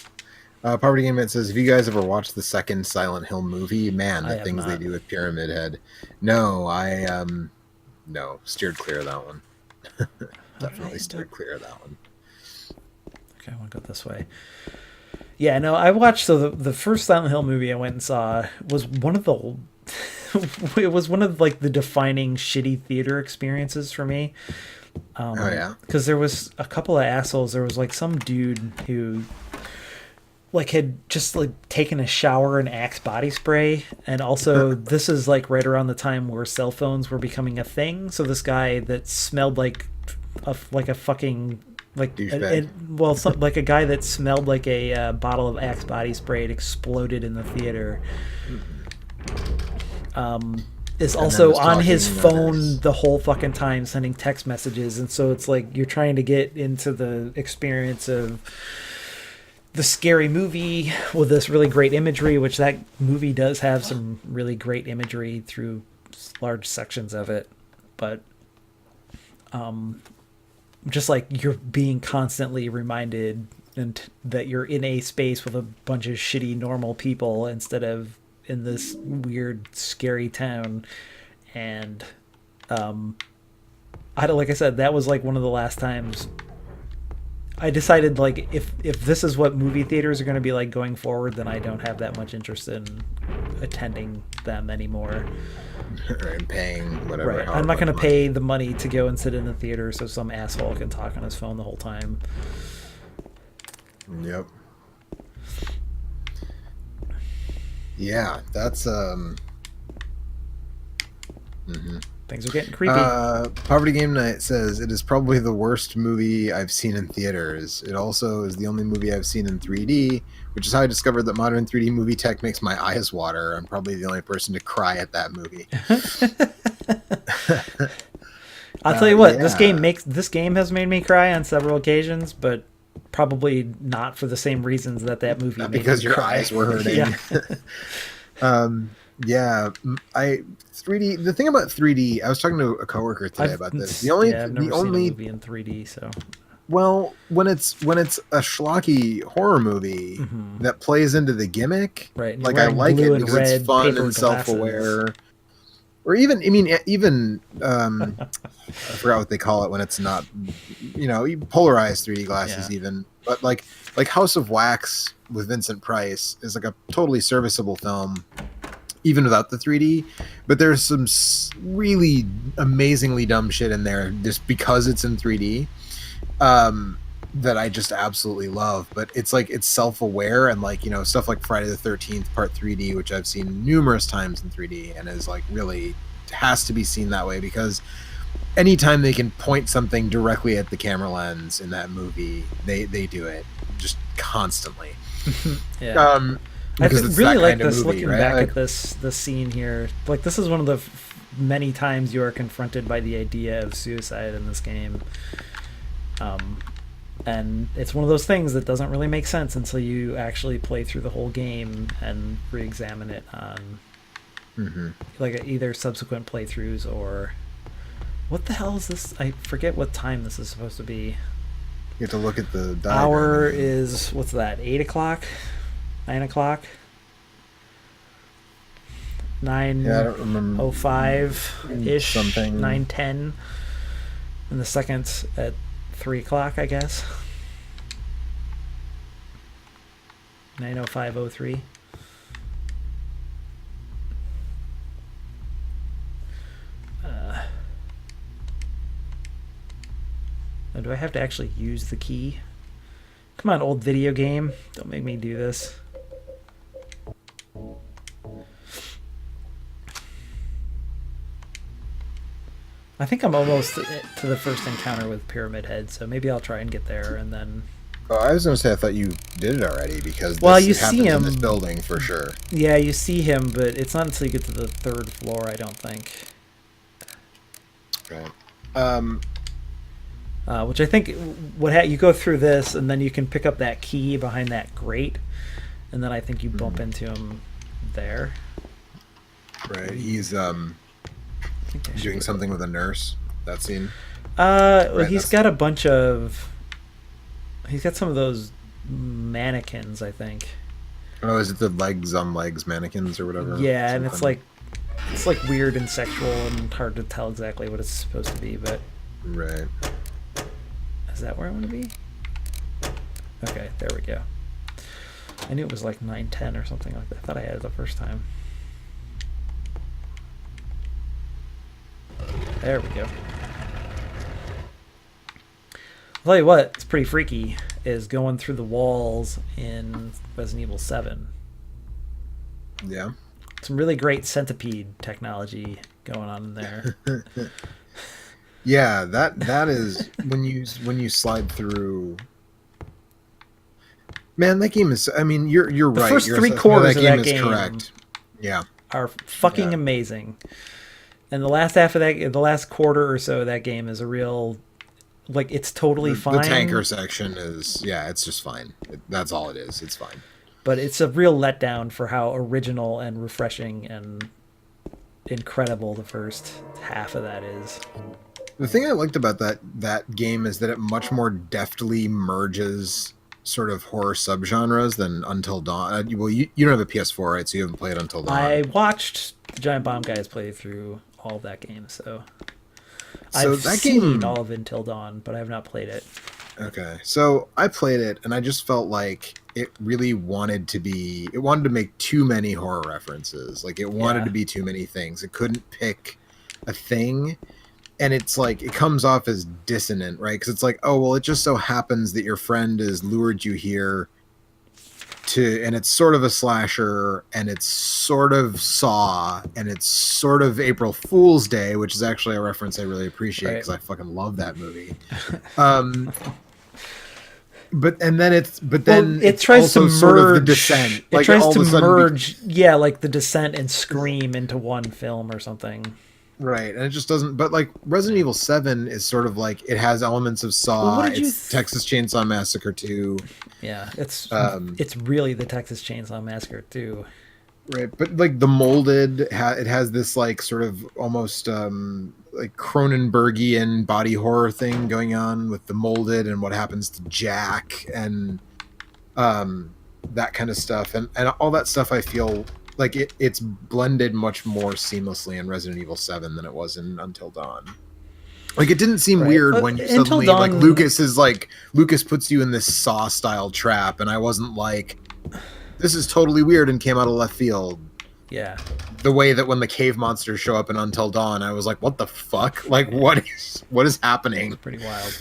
Poverty Game, it says, have you guys ever watched the second Silent Hill movie? Man, I the have things they not. do with Pyramid Head. No, I no, steered clear of that one. Definitely Alright. steered clear of that one. Okay, I want to go this way. Yeah, no, I watched, so the first Silent Hill movie I went and saw was one of the it was one of like the defining shitty theater experiences for me. Oh, yeah? Because there was a couple of assholes. There was like some dude who like had just like taken a shower in Axe body spray, and also this is like right around the time where cell phones were becoming a thing. So this guy that smelled like a fucking like Douchebag. like a guy that smelled like a bottle of Axe body spray had exploded in the theater. Is also was on his talking phone others. the whole fucking time, sending text messages, and so it's like you're trying to get into the experience of the scary movie with this really great imagery, which that movie does have some really great imagery through large sections of it, but just like you're being constantly reminded and that you're in a space with a bunch of shitty normal people instead of in this weird scary town. And like I said, that was like one of the last times I decided, like, if this is what movie theaters are going to be like going forward, then I don't have that much interest in attending them anymore. And paying whatever. Right. however I'm not going to much pay the money to go and sit in the theater so some asshole can talk on his phone the whole time. money. Yep. Yeah, that's Things are getting creepy. Poverty Game Night says it is probably the worst movie I've seen in theaters. It also is the only movie I've seen in 3D, which is how I discovered that modern 3D movie tech makes my eyes water. I'm probably the only person to cry at that movie. I'll tell you what, yeah. this game has made me cry on several occasions, but probably not for the same reasons that movie Not made because me your cry. eyes were hurting. Yeah. Yeah, I 3D. The thing about 3D, I was talking to a coworker today about this. The only, I've never the seen only a movie in 3D, so well, when it's a schlocky horror movie that plays into the gimmick, Right, and you're like I wearing like blue it and because it's red fun paper and self-aware. Or even, I mean, even I forgot what they call it when it's not, polarized 3D glasses, Yeah. even. But like House of Wax with Vincent Price is like a totally serviceable film, even without the 3D. But there's some really amazingly dumb shit in there just because it's in 3D. That I just absolutely love, but it's like it's self-aware and like stuff like Friday the 13th Part 3D, which I've seen numerous times in 3D and is like really has to be seen that way, because anytime they can point something directly at the camera lens in that movie, they do it just constantly. yeah. Because I it's really that like kind of this, movie, looking right? back Like, at this scene here. Like, this is one of the many times you are confronted by the idea of suicide in this game. And it's one of those things that doesn't really make sense until you actually play through the whole game and re-examine it on like either subsequent playthroughs or what the hell is this? I forget what time this is supposed to be. You have to look at the diagram. Hour is, what's that, 8 o'clock? 9 o'clock? Yeah, I don't remember. 9:05-ish, Something. 9:10. And the second's at 3 o'clock, I guess. 9:05:03. Now, do I have to actually use the key? Come on, old video game. Don't make me do this. I think I'm almost to the first encounter with Pyramid Head, so maybe I'll try and get there and then... Oh, I was going to say I thought you did it already because Well, this you happens see in him. this building for sure. Yeah, you see him, but it's not until you get to the 3rd floor, I don't think. Right. Which I think you go through this, and then you can pick up that key behind that grate, and then I think you bump into him there. Right. He's I think I should doing go- something with a nurse. That scene. Well, Right, he's that's- got a bunch of... He's got some of those mannequins, I think. Oh, is it the legs on legs mannequins or whatever? Yeah, and Something. it's like weird and sexual and hard to tell exactly what it's supposed to be, but Right. is that where I want to be? Okay, there we go. I knew it was like 9:10 or something like that. I thought I had it the first time. There we go. I'll tell you what, it's pretty freaky, is going through the walls in Resident Evil 7. Yeah. Some really great centipede technology going on in there. Yeah, that is when you slide through. Man, that game is. I mean, you're The right. first Your three assessment quarters of that is game correct. Yeah. are fucking Yeah. amazing. And the last half of that, the last quarter or so of that game is a real, like, it's totally fine. The tanker section is, yeah, it's just fine. That's all it is. It's fine. But it's a real letdown for how original and refreshing and incredible the first half of that is. The thing I liked about that game is that it much more deftly merges sort of horror subgenres than Until Dawn. Well, you don't have a PS4, right? So you haven't played Until Dawn. I watched the Giant Bomb guys play through all of that game, so I've that seen game- all of Until Dawn, but I have not played it. Okay, so I played it, and I just felt like it really wanted to make too many horror references. Like, it wanted Yeah. to be too many things. It couldn't pick a thing, and it's like, it comes off as dissonant, right? Because it's like, oh, well, it just so happens that your friend has lured you here and it's sort of a slasher, and it's sort of Saw, and it's sort of April Fool's Day, which is actually a reference I really appreciate Right. because I fucking love that movie. But then Well, it it's tries to also merge. sort of the Descent. It Like, tries all to of a sudden merge, yeah, like the Descent and Scream into one film or something. right, and it just doesn't. But like Resident Evil 7 is sort of like, it has elements of Saw. Well, what did you It's Texas Chainsaw Massacre 2. Yeah, it's Um, really the Texas Chainsaw Massacre too. Right, but like the Molded, it has this like sort of almost like Cronenbergian body horror thing going on with the Molded and what happens to Jack and that kind of stuff, and all that stuff. I feel like it's blended much more seamlessly in Resident Evil 7 than it was in Until Dawn. Like, it didn't seem Right. weird But when you Until suddenly Dawn- Lucas puts you in this Saw style trap, and I wasn't like, this is totally weird and came out of left field. Yeah, The way that when the cave monsters show up in Until Dawn, I was like, what the fuck? Like, what is happening? pretty wild.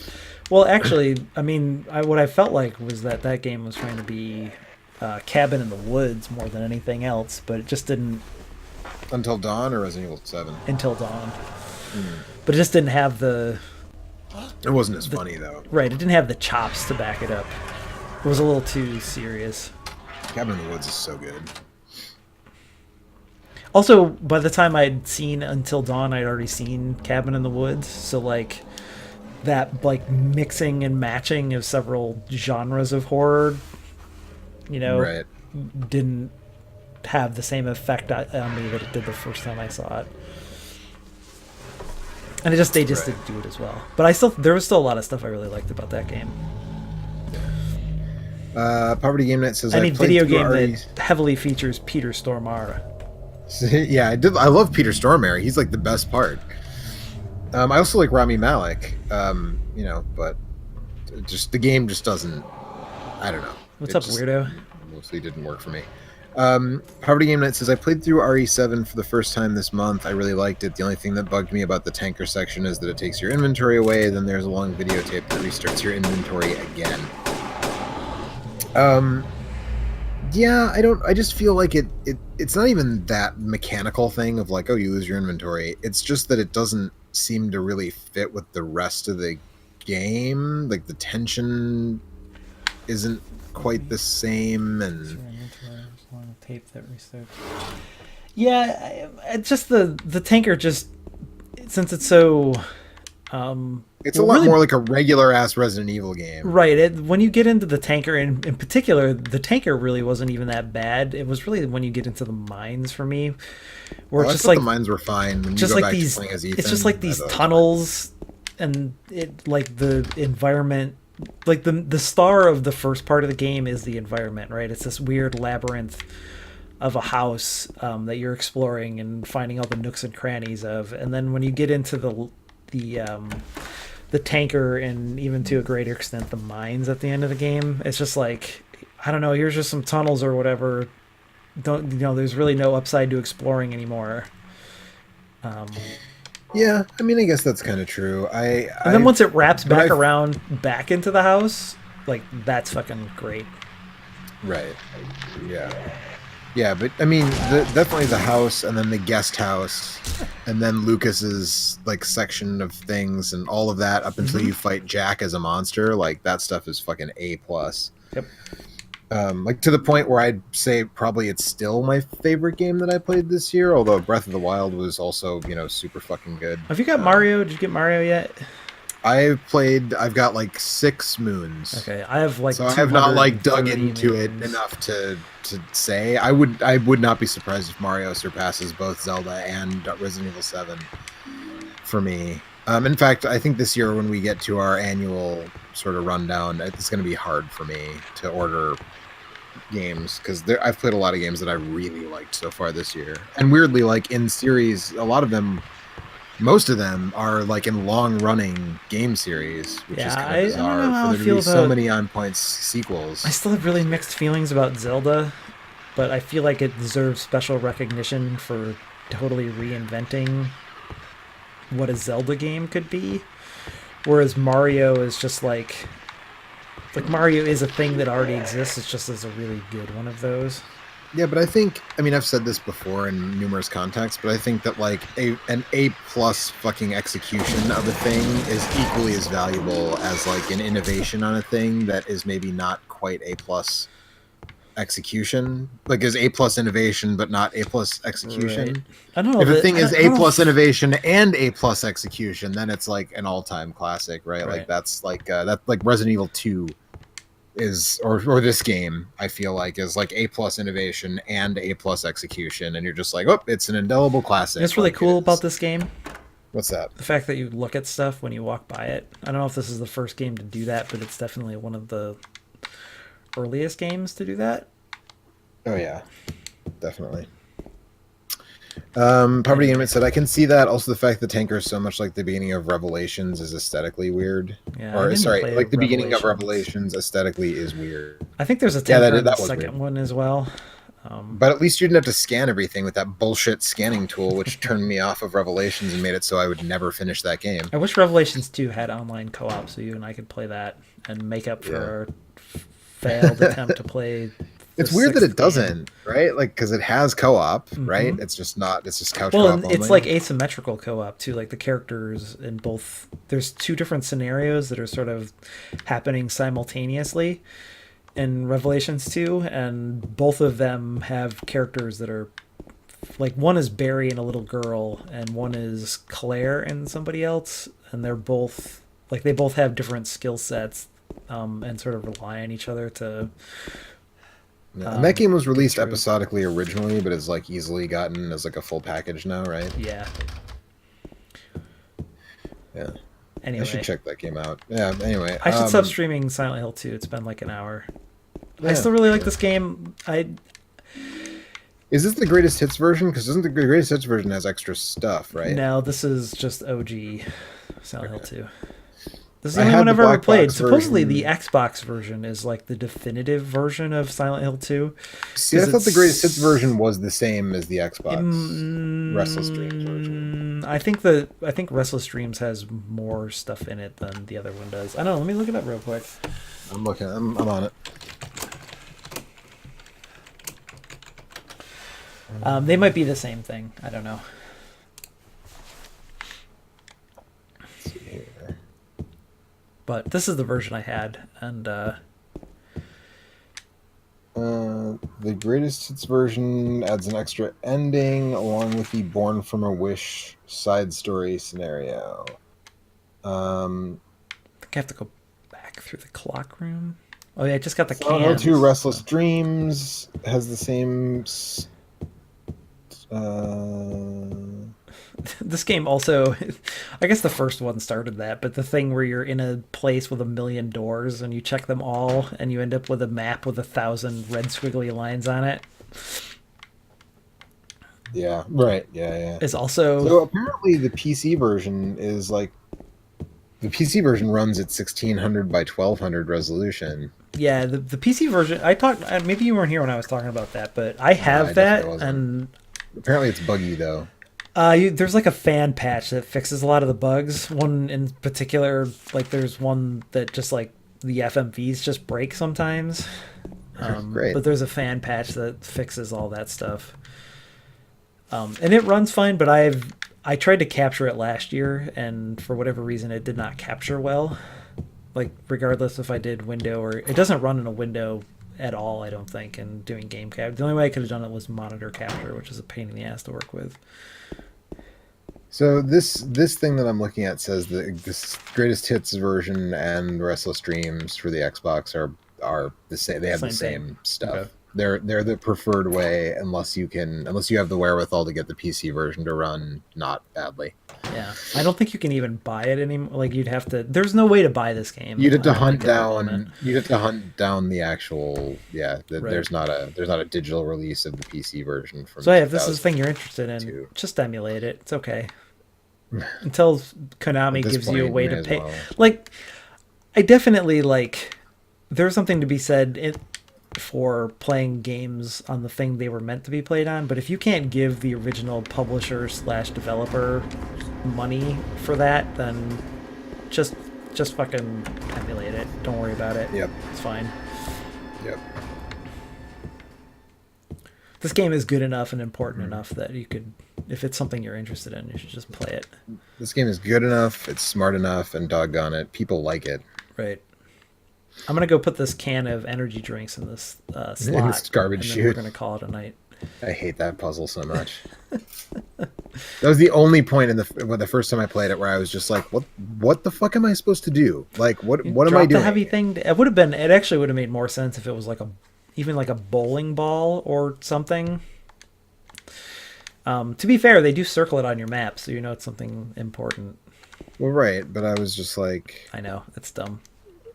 Well, actually, I mean, what I felt like was that game was trying to be Cabin in the Woods more than anything else, but it just didn't Until Dawn or Resident Evil 7? Until Dawn. But it just didn't have the It wasn't as funny, though. right. It didn't have the chops to back it up. It was a little too serious. Cabin in the Woods is so good. Also, by the time I'd seen Until Dawn, I'd already seen Cabin in the Woods, so like that like mixing and matching of several genres of horror, you know, Right. didn't have the same effect on me that it did the first time I saw it. And they just Right. didn't do it as well. But there was still a lot of stuff I really liked about that game. Poverty Game Night says Any I played video through game already... that heavily features Peter Stormare. Yeah, I love Peter Stormare. He's like the best part. I also like Rami Malek. You know, but just the game just doesn't. I don't know. What's It up, just weirdo? Mostly didn't work for me. Poverty Game Night says I played through RE7 for the first time this month. I really liked it. The only thing that bugged me about the tanker section is that it takes your inventory away. Then there's a long videotape that restarts your inventory again. Yeah, I just feel like it's not even that mechanical thing of like, oh, you lose your inventory. It's just that it doesn't seem to really fit with the rest of the game. Like the tension isn't quite the same, and Tape that restarts. Yeah, it's just the tanker just, since it's so it's a lot really, more like a regular ass Resident Evil game. right. When you get into the tanker, and in particular, the tanker really wasn't even that bad. It was really when you get into the mines for me, where it's I just thought like the mines were fine. When just you go like back these. to playing as Ethan, It's just like I these thought it was tunnels, and it like the environment. Like the star of the first part of the game is the environment, right? It's this weird labyrinth of a house that you're exploring and finding all the nooks and crannies of. And then when you get into the tanker, and even to a greater extent the mines at the end of the game, it's just like, I don't know, here's just some tunnels or whatever. There's really no upside to exploring anymore. Yeah, I mean, I guess that's kind of true. And then once it wraps back I've- around back into the house, like, that's fucking great. Right. Yeah. Yeah, but I mean, definitely the house, and then the guest house, and then Lucas's like section of things, and all of that up until you fight Jack as a monster. Like that stuff is fucking A+. Yep. Like to the point where I'd say probably it's still my favorite game that I played this year. Although Breath of the Wild was also, super fucking good. Have you got Mario? Did you get Mario yet? I've got like 6 moons. Okay, I have like. So I have not like dug 230 into it moons. enough to say. I would not be surprised if Mario surpasses both Zelda and Resident Evil 7 for me. In fact, I think this year when we get to our annual sort of rundown, it's going to be hard for me to order games because I've played a lot of games that I really liked so far this year. And weirdly, like in series, a lot of them, most of them are like in long-running game series, which is kind of bizarre I don't know how for I there to feel be so about- many on-point sequels. I still have really mixed feelings about Zelda, but I feel like it deserves special recognition for totally reinventing what a Zelda game could be. Whereas Mario is just like Mario is a thing that already exists. It's just as a really good one of those. Yeah, but I mean, I've said this before in numerous contexts, but I think that like an A+ fucking execution of a thing is equally as valuable as like an innovation on a thing that is maybe not quite A+ execution. Like is A+ innovation, but not A+ execution. Right. I don't know. If a that- thing is I don't know A+ if- innovation and A+ execution, then it's like an all-time classic, right? Right. Like that's like Resident Evil 2 is, or this game, I feel like is like A+ innovation and A+ execution, and you're just like, oh, it's an indelible classic. What's really like it cool is. about this game? What's that? The fact that you look at stuff when you walk by it. I don't know if this is the first game to do that, but it's definitely one of the earliest games to do that. Oh yeah, definitely. Poverty Gaming said, I can see that. Also, the fact that Tanker is so much like the beginning of Revelations is aesthetically weird. Yeah, I Or didn't sorry, play like the beginning of Revelations. Revelations aesthetically is weird. I think there's a Yeah, tanker in the that was second weird. one as well. But at least you didn't have to scan everything with that bullshit scanning tool, which turned me off of Revelations and made it so I would never finish that game. I wish Revelations 2 had online co-op so you and I could play that and make up for Yeah. our failed attempt to play. It's the weird that sixth it doesn't, right? Like, because it has co-op, right? Mhm. It's just not. It's just couch Well, co-op and it's only. like asymmetrical co-op too. Like the characters in both, there's 2 different scenarios that are sort of happening simultaneously in Revelations 2, and both of them have characters that are like, one is Barry and a little girl, and one is Claire and somebody else, and they're both like, they both have different skill sets, and sort of rely on each other to. Yeah, and that game was released true. episodically originally, but it's like easily gotten as like a full package now, right? Yeah. Yeah. Anyway, I should check that game out. Yeah. Anyway, I should stop streaming Silent Hill 2. It's been like an hour. I still really like this game. Is this the greatest hits version? Because doesn't the greatest hits version has extra stuff, right? No, this is just OG Silent Hill 2. This is I the only had one the I've ever black played. box Supposedly version. the Xbox version is like the definitive version of Silent Hill 2. See, I thought the greatest hits version was the same as the Xbox Mm, Restless Dreams version. I think Restless Dreams has more stuff in it than the other one does. I don't know. Let me look it up real quick. I'm looking. I'm on it. They might be the same thing. I don't know. Let's see here. But this is the version I had, and The greatest hits version adds an extra ending along with the Born from a Wish side story scenario. I think I have to go back through the clock room. Oh yeah, I just got the Silent Hill cans. 2 Restless Dreams has the same. This game also, I guess the first one started that, but the thing where you're in a place with 1,000,000 doors and you check them all and you end up with a map with 1,000 red squiggly lines on it Yeah, right. Yeah. is also. So apparently the PC version is like. The PC version runs at 1600 by 1200 resolution. Yeah, the PC version. I talked. Maybe you weren't here when I was talking about that, but I have I that, definitely wasn't. and Apparently it's buggy though. there's like a fan patch that fixes a lot of the bugs. One in particular, like there's one that just like the FMVs just break sometimes. Great. But there's a fan patch that fixes all that stuff. And it runs fine, but I tried to capture it last year, and for whatever reason, it did not capture well. Like regardless if I did window or it doesn't run in a window at all, I don't think. And doing game cap, the only way I could have done it was monitor capture, which is a pain in the ass to work with. So this thing that I'm looking at says that this greatest hits version and Restless Dreams for the Xbox are the same. They have the Same same stuff. Okay. They're the preferred way unless you have the wherewithal to get the PC version to run not badly. Yeah, I don't think you can even buy it anymore. Like you'd have to. There's no way to buy this game. You'd have to I don't hunt think, at the moment. down. You'd have to hunt down the actual. Yeah, Right. there's not a digital release of the PC version from. So yeah, if this is the thing you're interested in, 2002. just emulate it. It's okay. Until Konami At this gives you a point, way may to as pay. well. Like, I definitely like. There's something to be said for playing games on the thing they were meant to be played on, but if you can't give the original publisher / developer money for that, then just fucking emulate it. Don't worry about it. Yep. It's fine. Yep. This game is good enough and important enough that you could, if it's something you're interested in, you should just play it. This game is good enough. It's smart enough, and doggone it, people like it. Right. I'm gonna go put this can of energy drinks in this slot. this garbage and then we're chute. gonna call it a night. I hate that puzzle so much. That was the only point in the first time I played it where I was just like, "What the fuck am I supposed to do? Like, what am I Drop doing?" the heavy thing. It would have been. It actually would have made more sense if it was like even like a bowling ball or something. To be fair, they do circle it on your map, so you know it's something important. Well, right, but I was just like, I know it's dumb.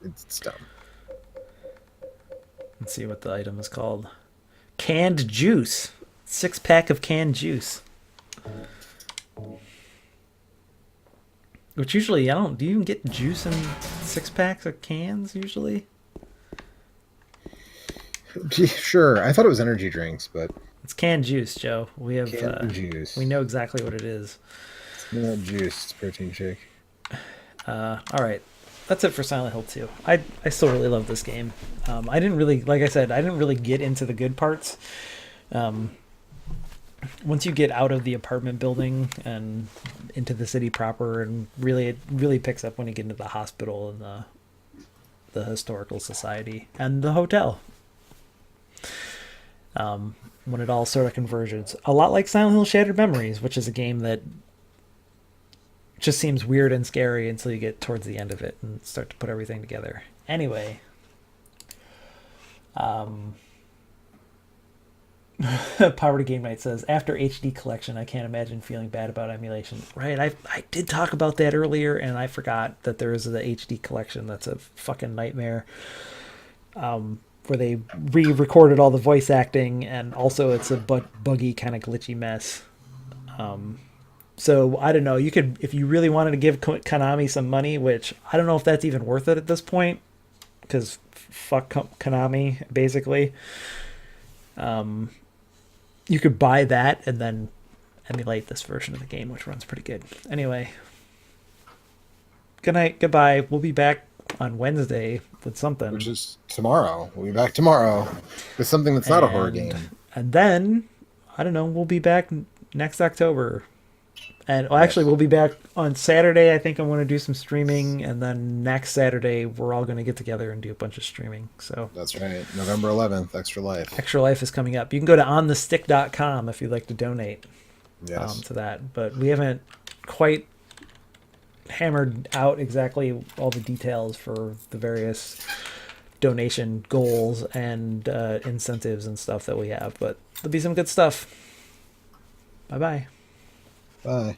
it's dumb. Let's see what the item is called. Canned juice. 6-pack of canned juice. Which usually, do you even get juice in 6-packs of cans usually? Sure, I thought it was energy drinks, but It's canned juice, Joe. We have canned juice. we know exactly what it is. It's not juice. It's protein shake. All right. That's it for Silent Hill 2. I still really love this game. I didn't really, like I said, I didn't really get into the good parts. Once you get out of the apartment building and into the city proper, and it really picks up when you get into the hospital and the historical society and the hotel. When it all sort of converges. A lot like Silent Hill Shattered Memories, which is a game that just seems weird and scary until you get towards the end of it and start to put everything together. Anyway, Power to Game Night says, after HD collection, I can't imagine feeling bad about emulation. Right, I did talk about that earlier, and I forgot that there is the HD collection that's a fucking nightmare. where they re-recorded all the voice acting, and also it's a buggy kind of glitchy mess. So I don't know. You could, if you really wanted to give Konami some money, which I don't know if that's even worth it at this point, because fuck Konami, basically. You could buy that and then emulate this version of the game, which runs pretty good. Anyway, good night, goodbye. We'll be back on Wednesday with something. Which is tomorrow. We'll be back tomorrow with something that's not a horror game. And then, I don't know, we'll be back next October. And well, actually, we'll be back on Saturday. I think I'm going to do some streaming. And then next Saturday, we're all going to get together and do a bunch of streaming. So That's right. November 11th, Extra Life. Extra Life is coming up. You can go to onthestick.com if you'd like to donate Yes. to that. But we haven't quite hammered out exactly all the details for the various donation goals and incentives and stuff that we have. But there'll be some good stuff. Bye-bye. Bye.